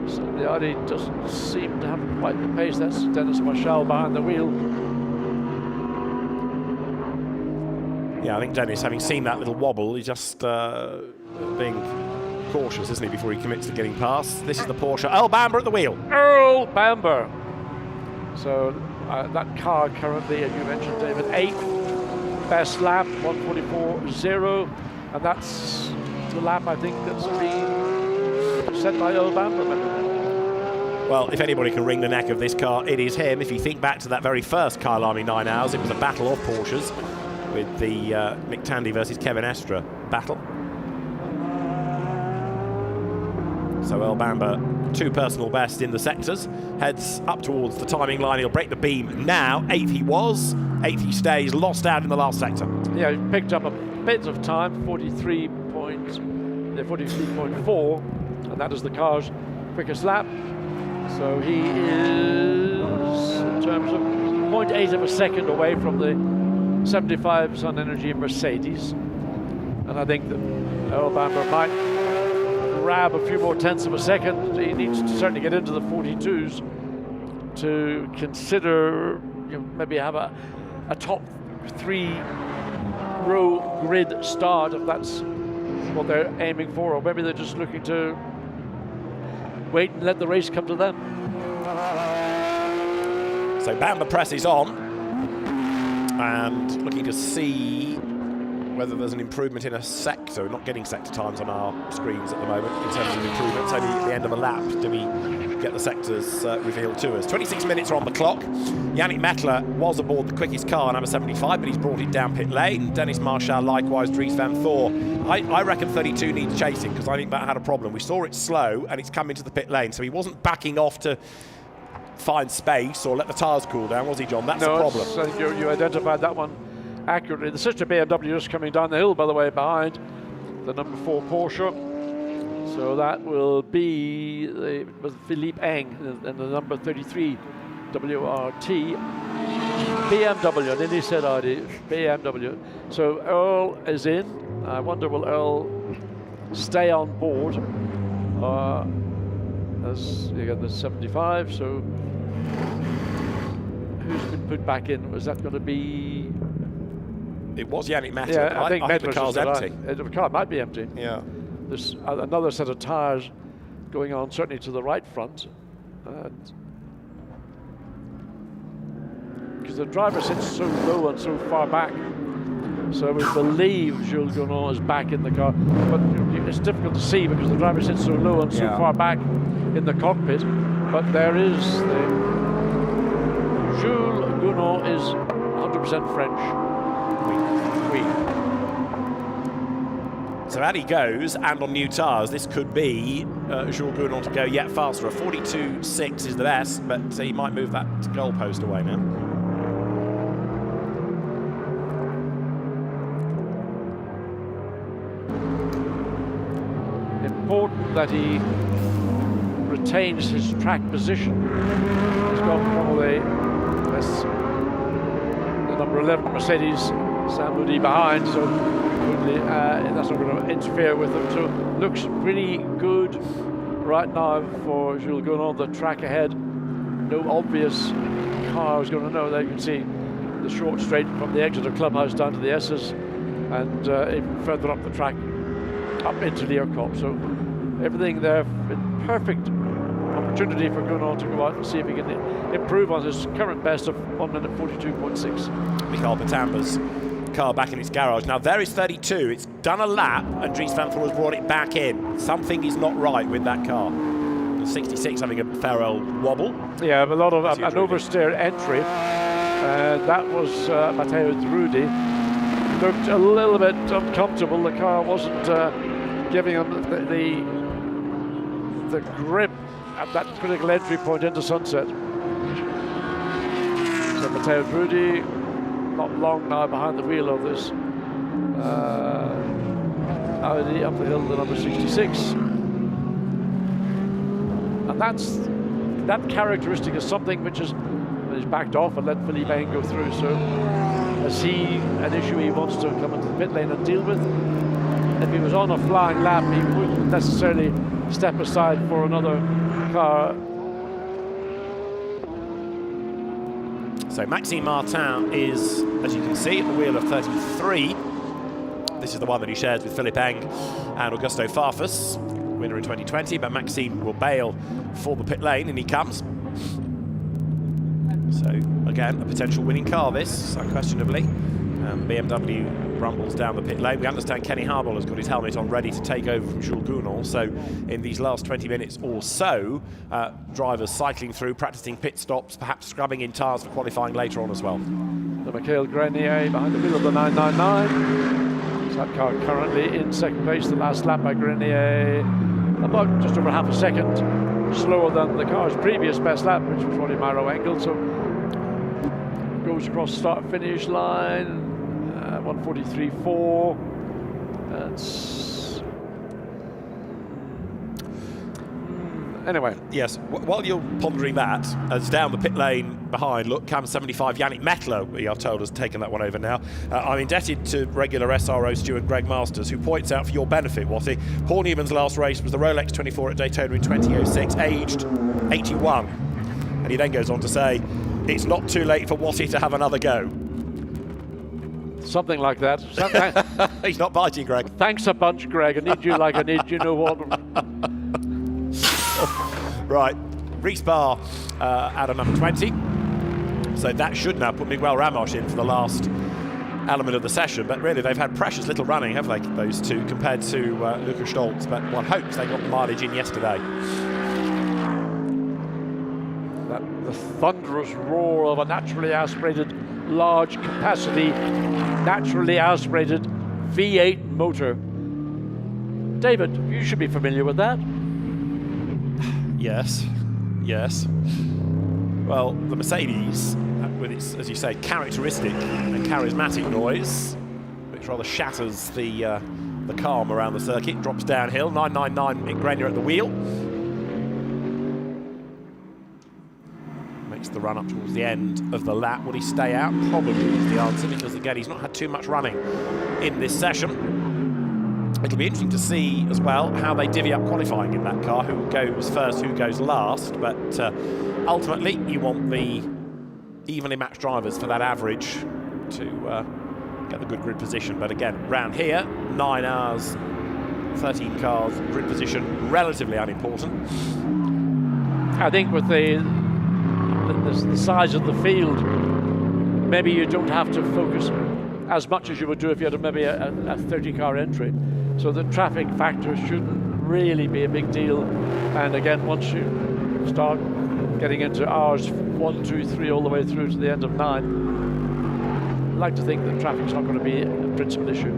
So the Audi doesn't seem to have quite the pace. That's Dennis Marshall behind the wheel. Yeah, I think Dennis, having seen that little wobble, he's just being cautious, isn't he, before he commits to getting past. This is the Porsche. Earl Bamber at the wheel. Earl Bamber. So that car currently, as you mentioned, David, 8th best lap, 1:44.0, and that's the lap I think that's been set by Earl Bamber. Well, if anybody can wring the neck of this car, it is him. If you think back to that very first Kyalami 9 Hours, it was a battle of Porsches with the Mick Tandy versus Kevin Estre battle. So Earl Bamber, 2 personal best in the sectors, heads up towards the timing line. He'll break the beam now. 8th he was, 8th he stays, lost out in the last sector. Yeah, he picked up a bit of time, 43.4, and that is the car's quickest lap. So he is, in terms of 0.8 of a second away from the 75 Sun Energy Mercedes. And I think that Earl Bamber might grab a few more tenths of a second. He needs to certainly get into the 42s to consider, maybe have a top 3 row grid start, if that's what they're aiming for, or maybe they're just looking to wait and let the race come to them. So Bamber presses on and looking to see whether there's an improvement in a sector. We're not getting sector times on our screens at the moment in terms of improvements. Only at the end of a lap do we get the sectors revealed to us. 26 minutes are on the clock. Yannick Mettler was aboard the quickest car, number 75, but he's brought it down pit lane. Dennis Marshall, likewise, Dries van Thor. I reckon 32 needs chasing, because I think that had a problem. We saw it slow, and it's come into the pit lane, so he wasn't backing off to find space or let the tyres cool down, was he, John? That's the problem. I think you identified that one accurately. The sister BMW is coming down the hill, by the way, behind the number 4 Porsche. So that will be with Philippe Eng and the number 33 WRT BMW. And then he said BMW. So Earl is in. I wonder, will Earl stay on board? As again, the 75. So who's been put back in? Was that going to be? It was Yannick Mettler. Yeah, I think the car's empty. The car might be empty. Yeah. There's another set of tyres going on, certainly to the right front. Because the driver sits so low and so far back. So we believe Jules Gounod is back in the car. But it's difficult to see because the driver sits so low and so far back in the cockpit. But there is the Jules Gounod is 100% French. So out he goes, and on new tyres, this could be Jules Gounon to go yet faster. A 42.6 is the best, but he might move that goalpost away now. Important that he retains his track position. He's got probably the number 11 Mercedes Sam Moody behind, so that's not going to interfere with him. So looks really good right now for Jules Gounon. The track ahead, no obvious car is going to know. There you can see the short straight from the exit of Clubhouse down to the S's, and even further up the track, up into Learcop. So everything there, perfect opportunity for Gounon to go out and see if he can improve on his current best of 1 minute 42.6. Michael Batamba's car back in its garage. Now there is 32. It's done a lap, and Dries Van Voor has brought it back in. Something is not right with that car. The 66 having a fair old wobble. Yeah, a lot of an oversteer entry. That was Matteo Drudi. Looked a little bit uncomfortable. The car wasn't giving him the grip at that critical entry point into Sunset. So Matteo Drudi not long now behind the wheel of this Audi up the hill, the number 66. And that characteristic is something which is backed off and let Philippe Eng go through. So is he an issue he wants to come into the pit lane and deal with? If he was on a flying lap, he wouldn't necessarily step aside for another car. So Maxime Martin is, as you can see, at the wheel of 33. This is the one that he shares with Philippe Eng and Augusto Farfus, winner in 2020, but Maxime will bail for the pit lane, and he comes. So, again, a potential winning car, this, unquestionably. BMW rumbles down the pit lane. We understand Kenny Harbaugh has got his helmet on, ready to take over from Jules Gounon. So, in these last 20 minutes or so, drivers cycling through, practicing pit stops, perhaps scrubbing in tyres for qualifying later on as well. So Michael Grenier behind the wheel of the 999. That car currently in second place. The last lap by Grenier, about just over half a second slower than the car's previous best lap, which was Ronnie Maro angle. So goes across the start-finish line, 1:43.4. That's anyway. Yes. While you're pondering that, as down the pit lane behind, look, Cam 75, Yannick Mettler, we are told, has taken that one over now. I'm indebted to regular SRO steward Greg Masters, who points out for your benefit, Watty, Paul Newman's last race was the Rolex 24 at Daytona in 2006, aged 81. And he then goes on to say, it's not too late for Watty to have another go. Something like that. He's not biting, Greg. Thanks a bunch, Greg. I need you like I need you know what. Right, Reese Barr out of number 20. So that should now put Miguel Ramos in for the last element of the session. But really, they've had precious little running, have they, those two, compared to Luca Stoltz. But one hopes they got the mileage in yesterday. The thunderous roar of a naturally aspirated, large capacity, naturally aspirated V8 motor. David, you should be familiar with that. Yes. Well, the Mercedes, with its, as you say, characteristic and charismatic noise, which rather shatters the calm around the circuit, drops downhill. 999 Mick Grenier at the wheel. Makes the run up towards the end of the lap. Will he stay out? Probably is the answer, because again, he's not had too much running in this session. It'll be interesting to see as well how they divvy up qualifying in that car, who goes first, who goes last. But ultimately, you want the evenly matched drivers for that average to get the good grid position. But again, round here, 9 hours, 13 cars, grid position, relatively unimportant. I think with the size of the field, maybe you don't have to focus as much as you would do if you had maybe a 30-car entry. So the traffic factor shouldn't really be a big deal. And again, once you start getting into hours 1, 2, 3, all the way through to the end of 9, like to think that traffic's not going to be a principal issue.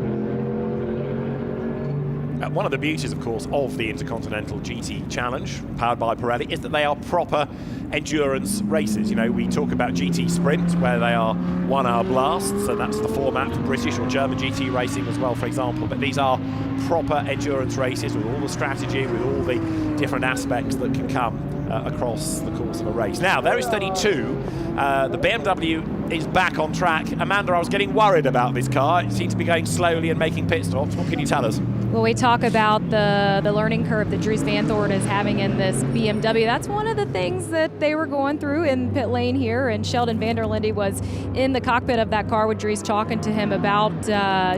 One of the beauties, of course, of the Intercontinental GT Challenge, powered by Pirelli, is that they are proper endurance races. You know, we talk about GT Sprint, where they are 1 hour blasts, and that's the format for British or German GT racing as well, for example. But these are proper endurance races with all the strategy, with all the different aspects that can come across the course of a race. Now, there is 32. The BMW is back on track. Amanda, I was getting worried about this car. It seems to be going slowly and making pit stops. What can you tell us? Well, we talk about the learning curve that Dries Van Thorn is having in this BMW. That's one of the things that they were going through in pit lane here, and Sheldon van der Linde was in the cockpit of that car with Dries, talking to him about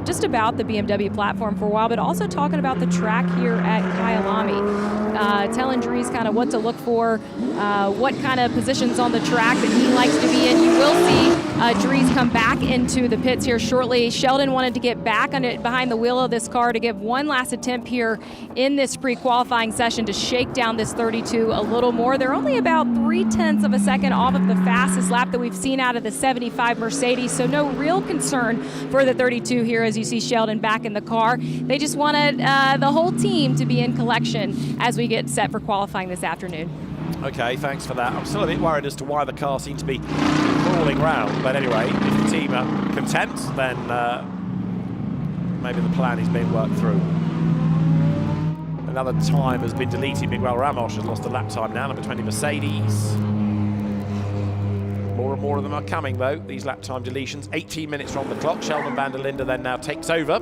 just about the BMW platform for a while, but also talking about the track here at Kyalami, telling Dries kind of what to look for, what kind of positions on the track that he likes to be in. You will see Dries come back into the pits here shortly. Sheldon wanted to get back behind the wheel of this car to give one last attempt here in this pre-qualifying session to shake down this 32 a little more. They're only about 0.3 of a second off of the fastest lap that we've seen out of the 75 Mercedes, so no real concern for the 32 here as you see Sheldon back in the car. They just wanted the whole team to be in collection as we get set for qualifying this afternoon. Okay, thanks for that. I'm still a bit worried as to why the car seems to be crawling round, but anyway, if the team are content, then maybe the plan is being worked through. Another time has been deleted. Miguel Ramos has lost a lap time now, number 20 Mercedes. More and more of them are coming, though, these lap time deletions. 18 minutes from the clock. Sheldon van der Linde then now takes over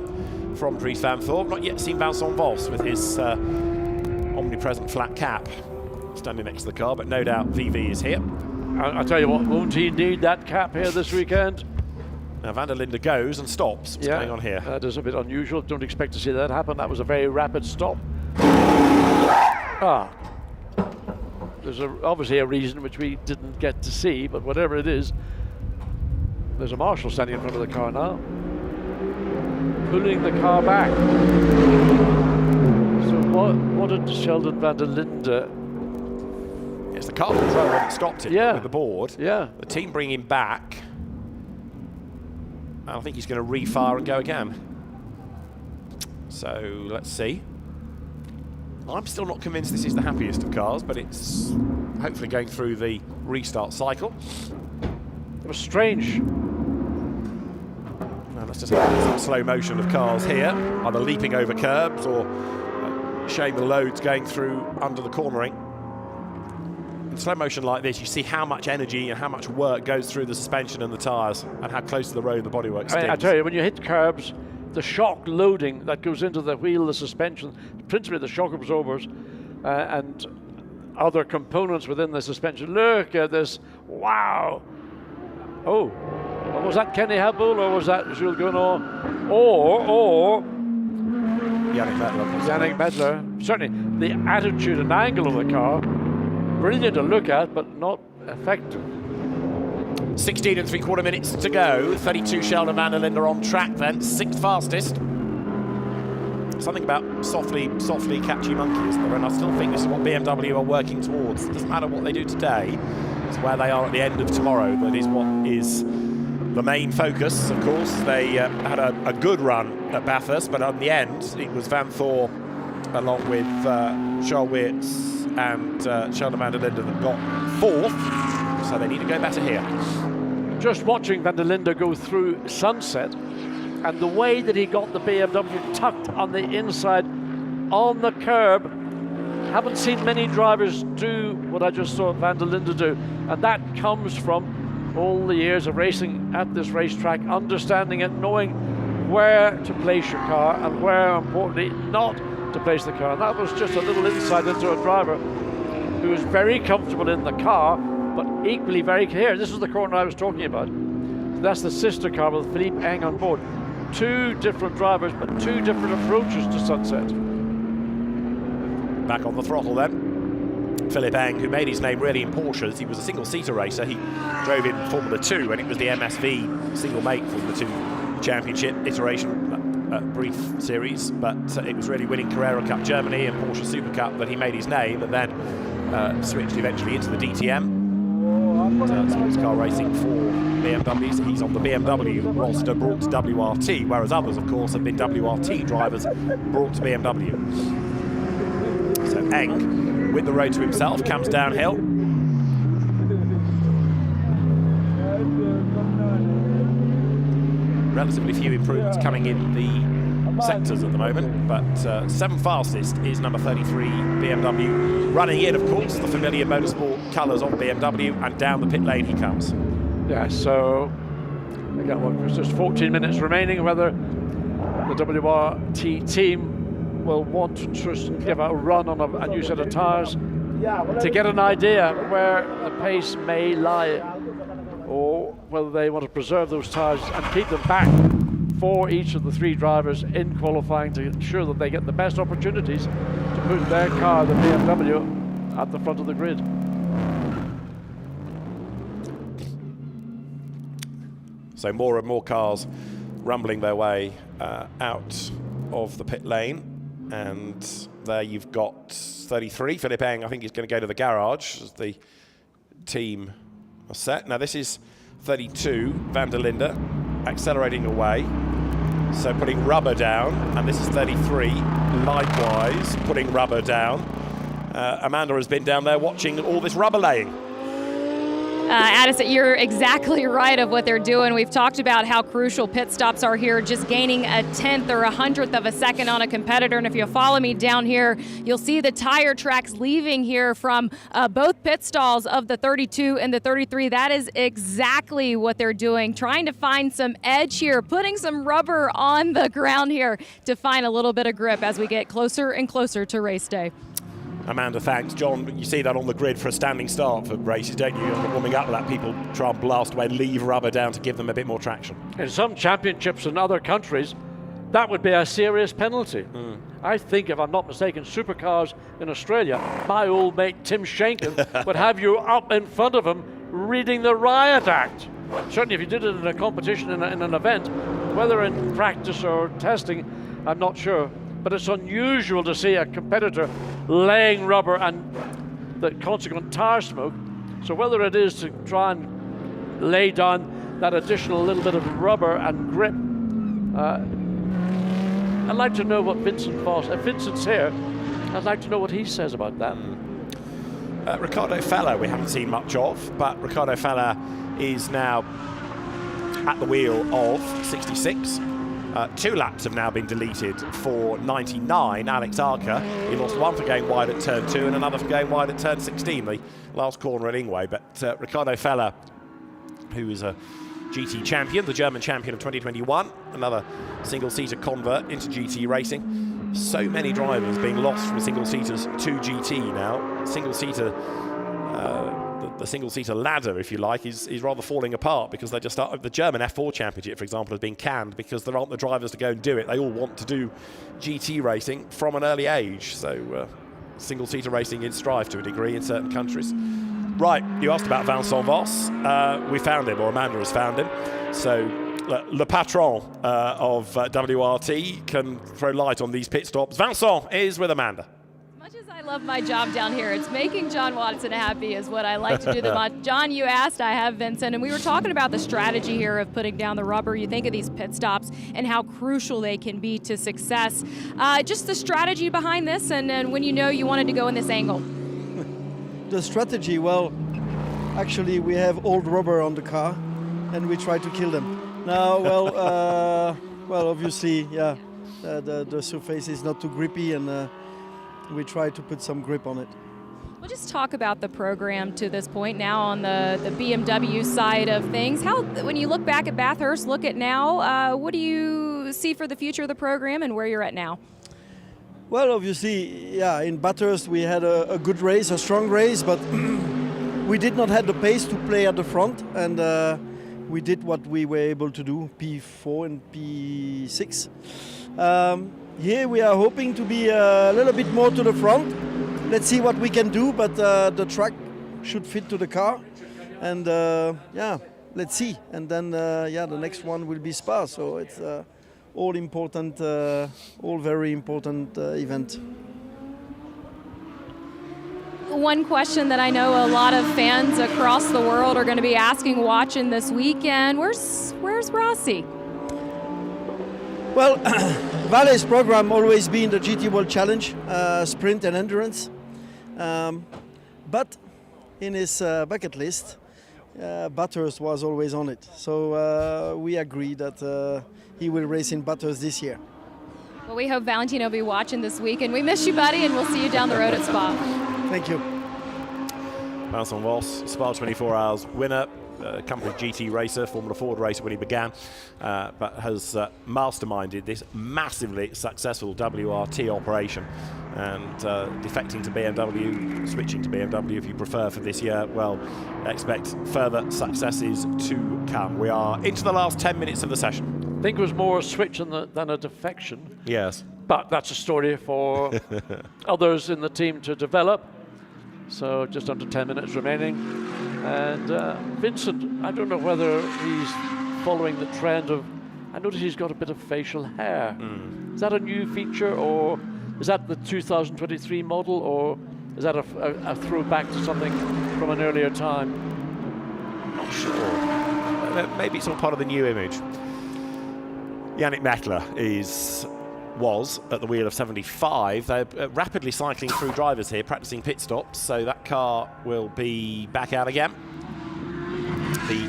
from Dries Van Thorn. Not yet seen Vincent Vos with his omnipresent flat cap standing next to the car, but no doubt VV is here. I'll tell you what, won't he need that cap here this weekend? Now van der Linde goes and stops. What's going on here? That is a bit unusual. Don't expect to see that happen. That was a very rapid stop. There's obviously a reason which we didn't get to see, but whatever it is, there's a marshal standing in front of the car now, pulling the car back. So what did Sheldon van der Linde? It's the car control when it stopped it with the board. Yeah. The team bring him back. I think he's going to refire and go again. So let's see. I'm still not convinced this is the happiest of cars, but it's hopefully going through the restart cycle. It was strange. Now let's just have some slow motion of cars here, either leaping over curbs or showing the loads going through under the cornering. In slow motion like this, you see how much energy and how much work goes through the suspension and the tyres, and how close to the road the bodywork sticks. I tell you, when you hit curbs, the shock loading that goes into the wheel, the suspension, principally the shock absorbers, and other components within the suspension. Look at this! Wow! Oh, was that Kenny Habbull, or was that Jules Gunnar, or Yannick Medler? Certainly, the attitude and angle of the car. Brilliant to look at, but not effective. 16 3/4 minutes to go. 32 Sheldon van der Linde on track then, 6th fastest. Something about softly catchy monkey, isn't there? And I still think this is what BMW are working towards. It doesn't matter what they do today, it's where they are at the end of tomorrow that is what is the main focus. Of course, they had a good run at Bathurst, but on the end, it was Van Thorn along with Charles Weerts and Sheldon van der Linde that got 4th, so they need to go better here. Just watching van der Linde go through Sunset, and the way that he got the BMW tucked on the inside on the curb, haven't seen many drivers do what I just saw van der Linde do, and that comes from all the years of racing at this racetrack, understanding it, knowing where to place your car and where, importantly, not to place the car. And that was just a little insight into a driver who was very comfortable in the car, but equally very clear. This is the corner I was talking about. That's the sister car with Philippe Eng on board. 2 different drivers, but 2 different approaches to Sunset. Back on the throttle then. Philippe Eng, who made his name really in Porsches. He was a single-seater racer. He drove in Formula 2 when it was the MSV single-make Formula 2 championship iteration. Brief series, but it was really winning Carrera Cup Germany and Porsche Super Cup that he made his name, and then switched eventually into the DTM. sports car racing for BMWs. He's on the BMW roster brought to WRT, whereas others, of course, have been WRT drivers brought to BMW. So Eng, with the road to himself, comes downhill. Relatively few improvements coming in the sectors at the moment, but 7th fastest is number 33 BMW. Running in, of course, the familiar motorsport colours of BMW, and down the pit lane he comes. Yeah, so again, there's just 14 minutes remaining. Whether the WRT team will want to just give a run on a new set of tyres to get an idea where the pace may lie, or whether they want to preserve those tyres and keep them back for each of the 3 drivers in qualifying to ensure that they get the best opportunities to put their car, the BMW, at the front of the grid. So more and more cars rumbling their way out of the pit lane, and there you've got 33, Philippe Eng. I think he's going to go to the garage as the team are set. Now this is 32, Van der Linde, accelerating away, so putting rubber down, and this is 33, likewise putting rubber down. Amanda has been down there watching all this rubber laying. Addison, you're exactly right of what they're doing. We've talked about how crucial pit stops are here, just gaining a 10th or a 100th of a second on a competitor. And if you follow me down here, you'll see the tire tracks leaving here from both pit stalls of the 32 and the 33. That is exactly what they're doing, trying to find some edge here, putting some rubber on the ground here to find a little bit of grip as we get closer and closer to race day. Amanda, thanks. John, you see that on the grid for a standing start for races, don't you? On the warming up, that people try and blast away, leave rubber down to give them a bit more traction. In some championships in other countries, that would be a serious penalty. I think, if I'm not mistaken, supercars in Australia, my old mate Tim Schenken would have you up in front of him reading the riot act. Certainly if you did it in a competition, in an event, whether in practice or testing, I'm not sure. But it's unusual to see a competitor laying rubber and the consequent tire smoke. So whether it is to try and lay down that additional little bit of rubber and grip, I'd like to know what Vincent's here, I'd like to know what he says about that. Riccardo Fella we haven't seen much of, but Riccardo Fella is now at the wheel of 66. 2 laps have now been deleted for 99, Alex Arca. He lost one for going wide at turn 2 and another for going wide at turn 16, the last corner at Ingway. But Riccardo Fella, who is a GT champion, the German champion of 2021, another single-seater convert into GT racing. So many drivers being lost from single-seaters to GT now. Single-seater, the single-seater ladder, if you like, is rather falling apart because they just start. The German F4 Championship, for example, has been canned because there aren't the drivers to go and do it. They all want to do GT racing from an early age. So single-seater racing is strife to a degree in certain countries. Right, you asked about Vincent Voss. We found him, or Amanda has found him. So le patron of WRT can throw light on these pit stops. Vincent is with Amanda. I love my job down here. It's making John Watson happy is what I like to do the most. John, you asked, I have Vincent, and we were talking about the strategy here of putting down the rubber. You think of these pit stops and how crucial they can be to success. Just the strategy behind this, and when you know you wanted to go in this angle. The strategy, well, actually we have old rubber on the car, and we try to kill them. Now, well, obviously, yeah, the surface is not too grippy, and we try to put some grip on it. We'll just talk about the program to this point now on the BMW side of things. How, when you look back at Bathurst, look at now, what do you see for the future of the program and where you're at now? Well, obviously, yeah, in Bathurst we had a good race, a strong race, but we did not have the pace to play at the front, and we did what we were able to do, P4 and P6. Here we are hoping to be a little bit more to the front. Let's see what we can do, but the track should fit to the car. And yeah, let's see. And then, yeah, the next one will be Spa. So it's all important, all very important event. one question that I know a lot of fans across the world are going to be asking watching this weekend. Where's Rossi? Well, Vale's program always been the GT World Challenge, sprint and endurance. But in his bucket list, Bathurst was always on it. So we agree that he will race in Bathurst this year. Well, we hope Valentino will be watching this week, and we miss you, buddy, and we'll see you down the road at Spa. Thank you. Vincent Voss, Spa 24 Hours winner, accomplished GT racer, Formula Ford racer when he began, but has masterminded this massively successful WRT operation. And defecting to BMW, switching to BMW if you prefer for this year, well, expect further successes to come. We are into the last 10 minutes of the session. I think it was more a switch than a defection. Yes. But that's a story for others in the team to develop. So just under 10 minutes remaining. And Vincent, I don't know whether he's following the trend of, I notice he's got a bit of facial hair. Is that a new feature, or is that the 2023 model, or is that a throwback to something from an earlier time? Not sure. Maybe it's all part of the new image. Yannick Meckler was at the wheel of 75. They're rapidly cycling through drivers here, practicing pit stops, so that car will be back out again. The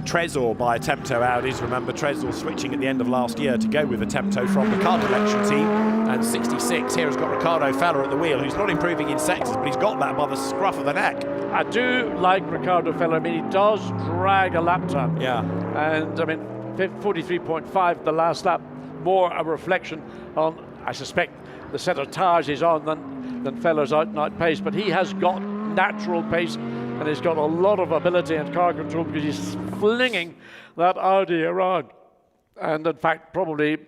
Trezor by Temto Audis. Remember, Trezor switching at the end of last year to go with the Temto from the car collection team. And 66 here has got Ricardo Feller at the wheel, who's not improving in sectors, but he's got that by the scruff of the neck. I do like Ricardo Feller. I mean, he does drag a lap time. Yeah. And I mean, 43.5 the last lap, more a reflection on, I suspect, the set of tyres he's on than Feller's out and out pace. But he has got natural pace, and he's got a lot of ability and car control because he's flinging that Audi around. And in fact, probably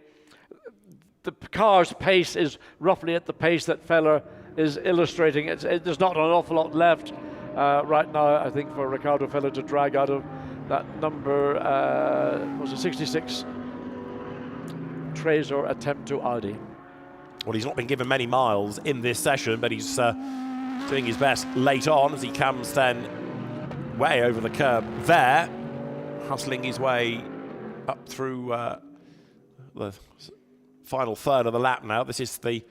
the car's pace is roughly at the pace that Feller is illustrating. There's not an awful lot left right now, I think, for Ricardo Feller to drag out of that number, was a 66 Trezor attempt to Audi. Well, he's not been given many miles in this session, but he's doing his best late on as he comes then way over the curb there, hustling his way up through the final third of the lap now. This is the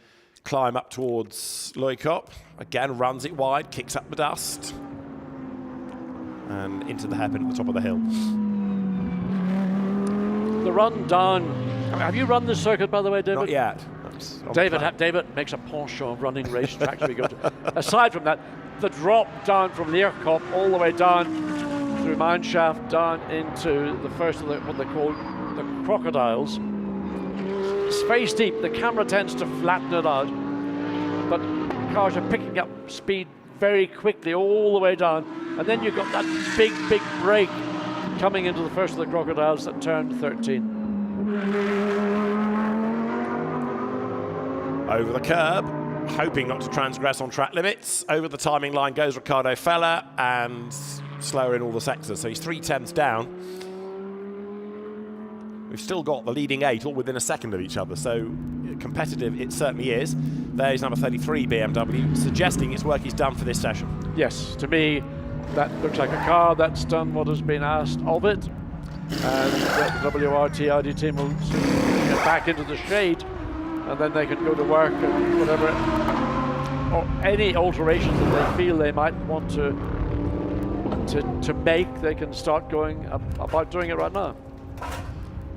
climb up towards Loikop. Again, runs it wide, kicks up the dust, and into the hairpin at the top of the hill. The run down. I mean, have you run this circuit, by the way, David? Not yet. David makes a penchant of running racetracks. We go to. Aside from that, the drop down from Leerkop all the way down through Mineshaft down into the first of what they call the crocodiles. It's very steep. The camera tends to flatten it out, but cars are picking up speed very quickly all the way down, and then you've got that big break coming into the first of the crocodiles at turn 13. Over the curb, hoping not to transgress on track limits. Over the timing line goes Ricardo Feller, and slower in all the sectors, so he's 3/10 down. We've still got the leading 8 all within a second of each other, so competitive it certainly is. There's number 33 BMW, suggesting its work is done for this session. Yes, to me, that looks like a car that's done what has been asked of it, and the WRT Audi team will get back into the shade, and then they can go to work and whatever, or any alterations that they feel they might want to make, they can start going about doing it right now.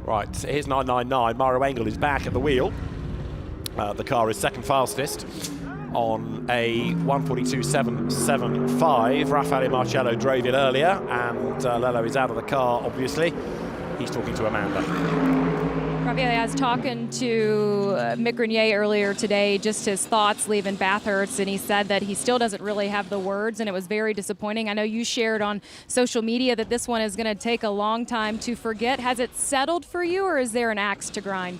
Right, here's 999. Mauro Engel is back at the wheel. The car is second fastest on a 1:42.775. Raffaele Marcello drove it earlier, and Lello is out of the car, obviously. He's talking to Amanda. Raffaele, I was talking to Mick Grenier earlier today, just his thoughts leaving Bathurst, and he said that he still doesn't really have the words, and it was very disappointing. I know you shared on social media that this one is going to take a long time to forget. Has it settled for you, or is there an axe to grind?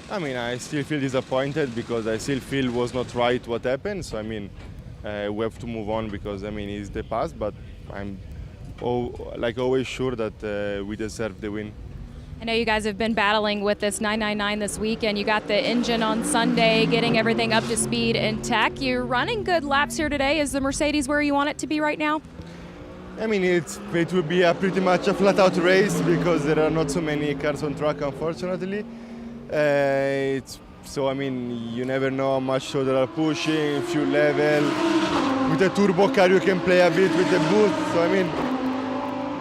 I mean, I still feel disappointed because I still feel it was not right what happened. So, I mean, we have to move on because, I mean, it's the past, but I'm always sure that we deserve the win. I know you guys have been battling with this 999 this weekend. You got the engine on Sunday, getting everything up to speed and tech. You're running good laps here today. Is the Mercedes where you want it to be right now? I mean, it will be pretty much a flat-out race because there are not so many cars on track, unfortunately. So, I mean, you never know how much they are pushing, fuel level. With a turbo car, you can play a bit with the boost. So, I mean,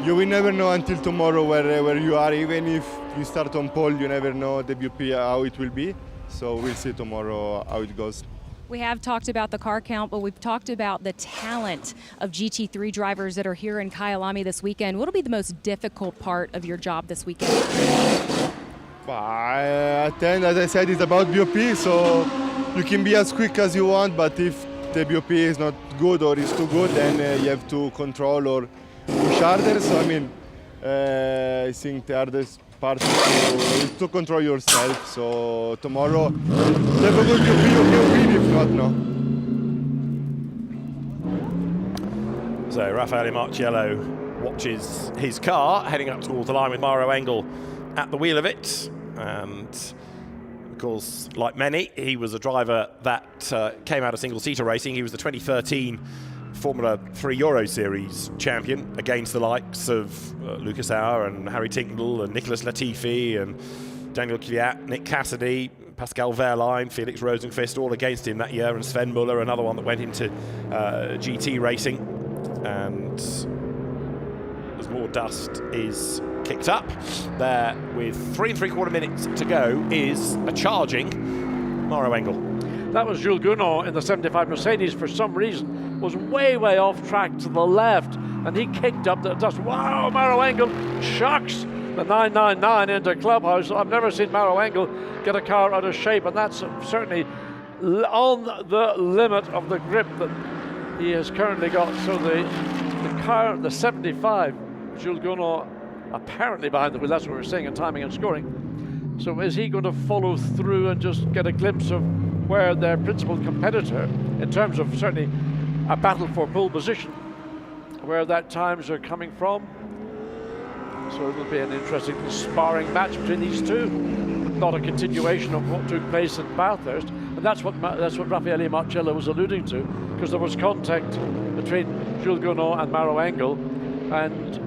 you will never know until tomorrow where you are. Even if you start on pole, you never know the WP how it will be. So we'll see tomorrow how it goes. We have talked about the car count, but we've talked about the talent of GT3 drivers that are here in Kyalami this weekend. What will be the most difficult part of your job this weekend? At the end, as I said, it's about BOP, so you can be as quick as you want, but if the BOP is not good or is too good, then you have to control or push harder. So, I mean, I think the hardest part is to control yourself. So, tomorrow, the BOP will win, if not, no. So, Raffaele Marciello watches his car heading up towards the line with Mauro Engel at the wheel of it. And of course, like many, he was a driver that came out of single-seater racing. He was the 2013 Formula 3 Euro Series champion against the likes of Lucas Auer and Harry Tincknell and Nicholas Latifi and Daniel Kvyat, Nick Cassidy, Pascal Wehrlein, Felix Rosenqvist, all against him that year, and Sven Muller, another one that went into GT racing. And as more dust is kicked up there with 3 3/4 minutes to go is a charging Mauro Engel. That was Jules Gounod in the 75 Mercedes. For some reason was way off track to the left, and he kicked up the dust. Wow, Mauro Engel chucks the 999 into clubhouse. I've never seen Mauro Engel get a car out of shape, and that's certainly on the limit of the grip that he has currently got. So the car, the 75, Jules Gounod apparently behind the wheel. That's what we're seeing in timing and scoring. So is he going to follow through and just get a glimpse of where their principal competitor, in terms of certainly a battle for pole position, where that times are coming from? So it will be an interesting sparring match between these two, not a continuation of what took place in Bathurst. And that's what Raffaele Marciello was alluding to, because there was contact between Jules Gounod and Mauro Engel, and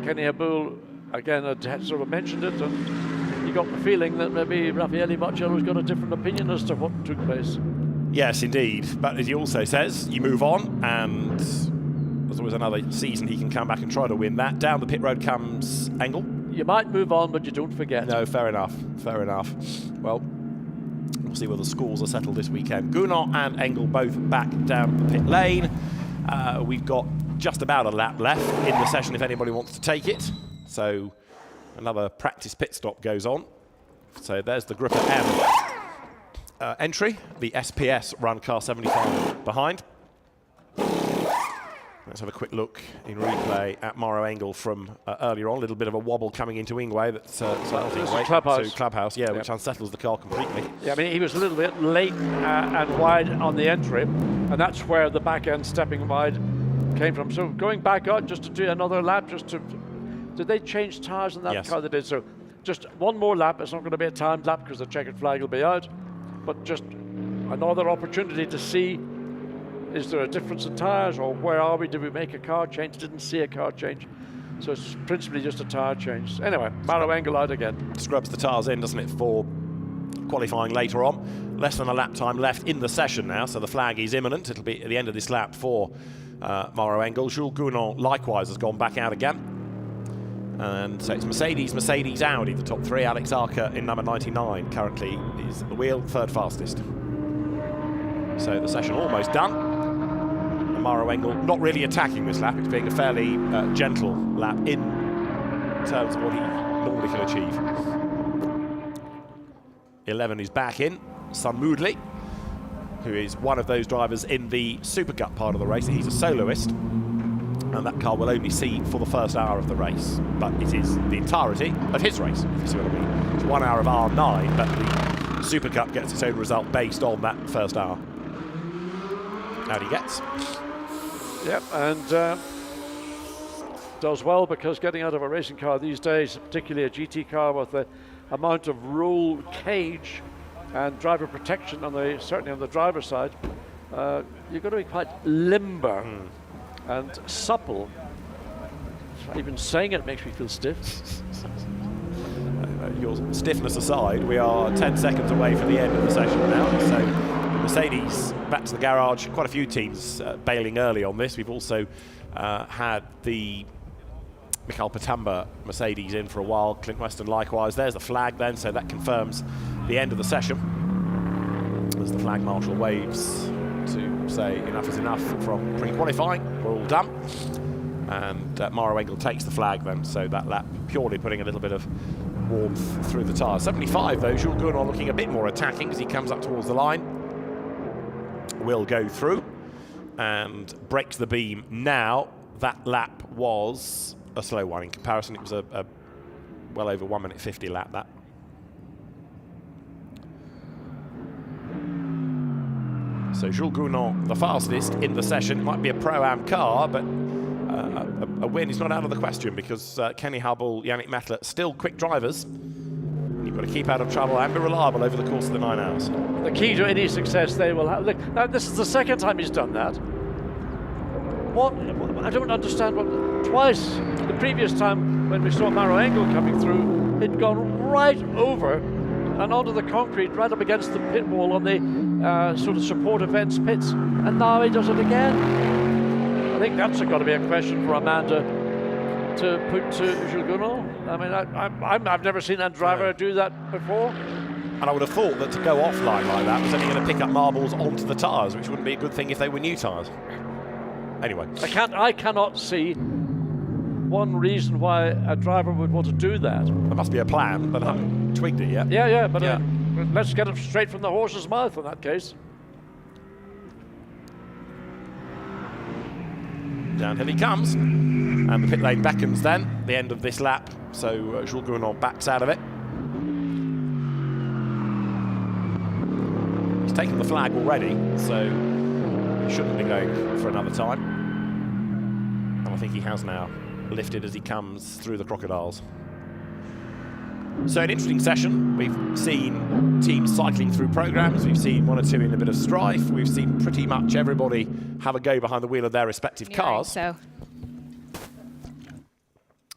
Kenny Habul again had sort of mentioned it, and you got the feeling that maybe Raffaele Marciello's got a different opinion as to what took place. Yes, indeed. But as he also says, you move on, and there's always another season he can come back and try to win that. Down the pit road comes Engel. You might move on, but you don't forget. No, fair enough. Fair enough. Well, we'll see where the scores are settled this weekend. Gounod and Engel both back down the pit lane. We've got just about a lap left in the session if anybody wants to take it. So another practice pit stop goes on. So there's the Grupper M entry, the SPS run car 75 behind. Let's have a quick look in replay at Mauro Engel from earlier on. A little bit of a wobble coming into Ingwe. That's Clubhouse, yeah, which unsettles the car completely. Yeah, I mean, he was a little bit late and wide on the entry, and that's where the back end stepping wide came from. So going back out just to do another lap, did they change tyres in that yes. car? They did. So just one more lap. It's not going to be a timed lap because the checkered flag will be out, but just another opportunity to see, is there a difference in tyres, or where are we? Did we make a car change? Didn't see a car change. So it's principally just a tyre change. Anyway, Mauro Engel out again. Scrubs the tyres in, doesn't it, for qualifying later on. Less than a lap time left in the session now, so the flag is imminent. It'll be at the end of this lap for Mauro Engel. Jules Gounod likewise has gone back out again. And so it's Mercedes, Audi, the top three. Alex Arca in number 99 currently is at the wheel, third fastest. So the session almost done. And Mauro Engel not really attacking this lap. It's being a fairly gentle lap in terms of what he normally can achieve. 11 is back in, Sun Moodley, who is one of those drivers in the Super Cup part of the race. He's a soloist, and that car will only see for the first hour of the race, but it is the entirety of his race, if you see what I mean. It's 1 hour of R9, but the Super Cup gets its own result based on that first hour. Out he gets. Yep, and does well, because getting out of a racing car these days, particularly a GT car with the amount of roll cage and driver protection certainly on the driver's side, you've got to be quite limber and supple. Even saying it makes me feel stiff. Your stiffness aside, we are 10 seconds away from the end of the session now. So Mercedes back to the garage. Quite a few teams bailing early on this. We've also had the Michael Patamba Mercedes in for a while. Clint Weston likewise. There's the flag then, so that confirms the end of the session. As the flag marshal waves to say enough is enough from pre-qualifying. We're all done. And Maro Engel takes the flag then, so that lap purely putting a little bit of warmth through the tyres. 75 though, Jules Gournand looking a bit more attacking as he comes up towards the line. Will go through and breaks the beam now. That lap was a slow one in comparison. It was a well over 1 minute 50 lap, that. So Jules Gournand, the fastest in the session. It might be a Pro-Am car, but a win is not out of the question, because Kenny Hubble, Yannick Mettler, still quick drivers. You've got to keep out of trouble and be reliable over the course of the 9 hours. The key to any success they will have. Look, now this is the second time he's done that. What? I don't understand what. Twice, the previous time when we saw Maro Engel coming through, he'd gone right over and onto the concrete, right up against the pit wall on the sort of support events pits, and now he does it again. I think that's got to be a question for Amanda to put to Jules Gournand. I mean, I've never seen that driver do that before. And I would have thought that to go offline like that was only going to pick up marbles onto the tyres, which wouldn't be a good thing if they were new tyres. Anyway. I cannot see one reason why a driver would want to do that. There must be a plan, but I haven't twigged it yet. Yeah, but let's get it straight from the horse's mouth in that case. Downhill he comes, and the pit lane beckons then, the end of this lap, so Jules Gournand backs out of it. He's taken the flag already, so he shouldn't be going for another time. And I think he has now lifted as he comes through the crocodiles. So an interesting session. We've seen teams cycling through programs. We've seen one or two in a bit of strife. We've seen pretty much everybody have a go behind the wheel of their respective cars. So.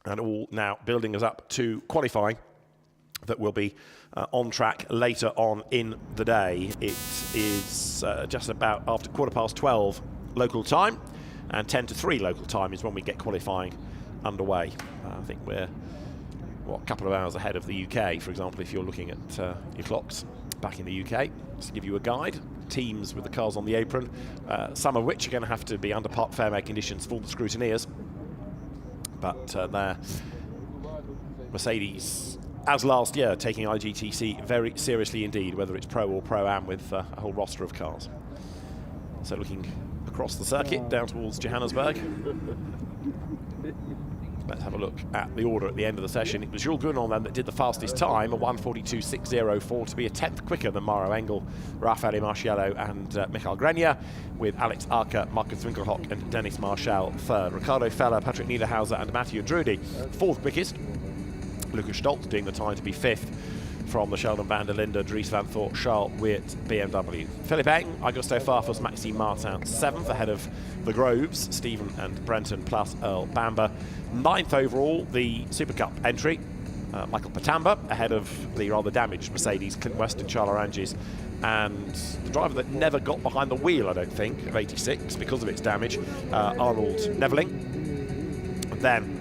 And all now building us up to qualifying that will be on track later on in the day. It is just about after 12:15 local time, and 10 to 3 local time is when we get qualifying underway. I think we're a couple of hours ahead of the UK, for example, if you're looking at your clocks back in the UK. Just to give you a guide, teams with the cars on the apron, some of which are going to have to be under parc fermé conditions for the scrutineers. But they're Mercedes, as last year, taking IGTC very seriously indeed, whether it's Pro or Pro-Am, with a whole roster of cars. So looking across the circuit down towards Johannesburg. Let's have a look at the order at the end of the session. It was Jules Gournand then that did the fastest time, a 1:42.604, to be a 10th quicker than Maro Engel, Raffaele Marciello and Michael Grenier, with Alex Arca, Marcus Winkelhock and Dennis Marchal third. Ricardo Feller, Patrick Niederhauser and Mathieu Drudy, fourth quickest. Lucas Stoltz doing the time to be fifth from the Sheldon van der Linde, Dries van Thort, Charles Weert, BMW. Philippe Eng, Augusto Farfus, Maxime Martin, 7th ahead of the Groves, Stephen and Brenton plus Earl Bamber. 9th overall, the Super Cup entry, Michael Patamba, ahead of the rather damaged Mercedes, Clint Weston, Charles Arangis, and the driver that never got behind the wheel, I don't think, of 86 because of its damage, Arnold Neveling. Then,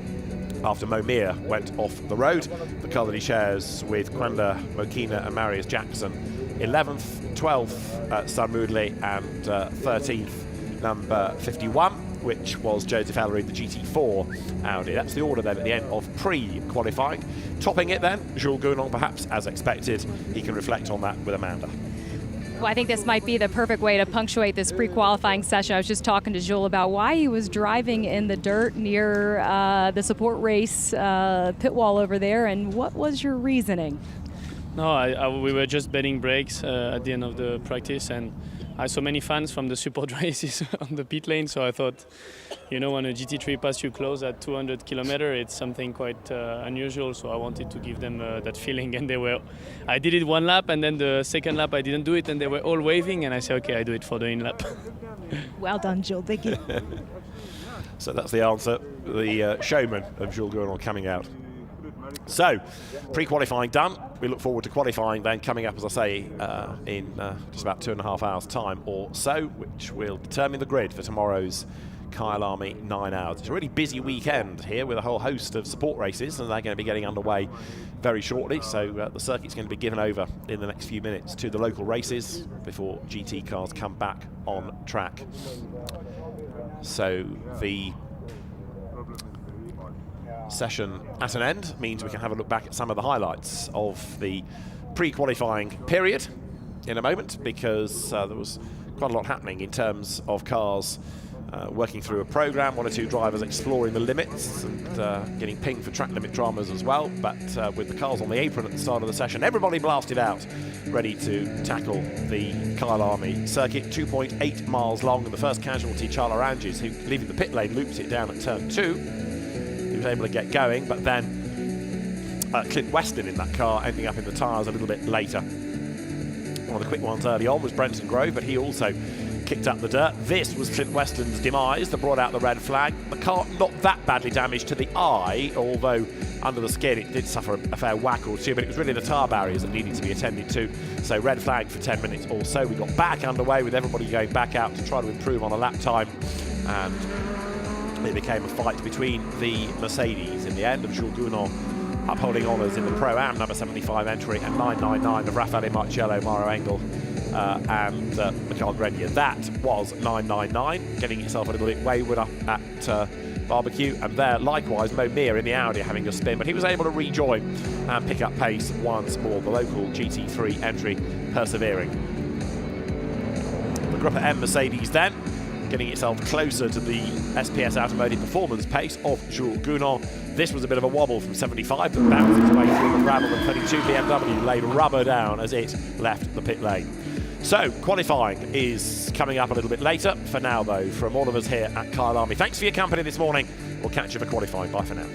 after Momir went off the road, the car that he shares with Kwanda Mokina and Marius Jackson, 11th, 12th, Sam Moodley, and 13th, number 51, which was Joseph Ellery, the GT4 Audi. That's the order then at the end of pre-qualifying. Topping it then, Jules Gournand, perhaps as expected. He can reflect on that with Amanda. Well, I think this might be the perfect way to punctuate this pre-qualifying session. I was just talking to Jules about why he was driving in the dirt near the support race pit wall over there, and what was your reasoning? No, we were just betting brakes at the end of the practice, and I saw many fans from the support races on the pit lane, so I thought, when a GT3 passes you close at 200 kilometers, it's something quite unusual, so I wanted to give them that feeling, and I did it one lap, and then the second lap I didn't do it, and they were all waving, and I said, okay, I do it for the in-lap. Well done, Jules. Thank you. So that's the answer. The showman of Jules Gournel coming out. So, pre-qualifying done. We look forward to qualifying then coming up, as I say, in just about 2.5 hours' time or so, which will determine the grid for tomorrow's Kyalami 9 hours. It's a really busy weekend here with a whole host of support races, and they're going to be getting underway very shortly. So the circuit's going to be given over in the next few minutes to the local races before GT cars come back on track. So the session at an end means we can have a look back at some of the highlights of the pre-qualifying period in a moment, because there was quite a lot happening in terms of cars working through a program, 1 or 2 drivers exploring the limits and getting pinged for track limit dramas as well. But with the cars on the apron at the start of the session, everybody blasted out, ready to tackle the Kyalami circuit. 2.8 miles long, and the first casualty, Charles Aranges, who, leaving the pit lane, looped it down at turn 2. He was able to get going, but then Clint Weston in that car ending up in the tyres a little bit later. One of the quick ones early on was Brenton Grove, but he also kicked up the dirt. This was Clint Weston's demise that brought out the red flag. The car not that badly damaged to the eye, although under the skin it did suffer a fair whack or two, but it was really the tyre barriers that needed to be attended to. So red flag for 10 minutes or so. We got back underway with everybody going back out to try to improve on a lap time, and it became a fight between the Mercedes in the end of Jules Gournel upholding honours in the Pro-Am number 75 entry, and 999 of Raffaele Marcello, Mauro Engel and Michael Grenier. That was 999, getting itself a little bit wayward up at Barbecue, and there likewise Mo Mir in the Audi having a spin, but he was able to rejoin and pick up pace once more. The local GT3 entry persevering. The Gruppa M Mercedes then getting itself closer to the SPS Automotive performance pace of Jules Gournel. This was a bit of a wobble from 75 that bounced its way through the gravel, and 32 BMW laid rubber down as it left the pit lane. So, qualifying is coming up a little bit later. For now, though, from all of us here at Kyalami, thanks for your company this morning. We'll catch you for qualifying. Bye for now.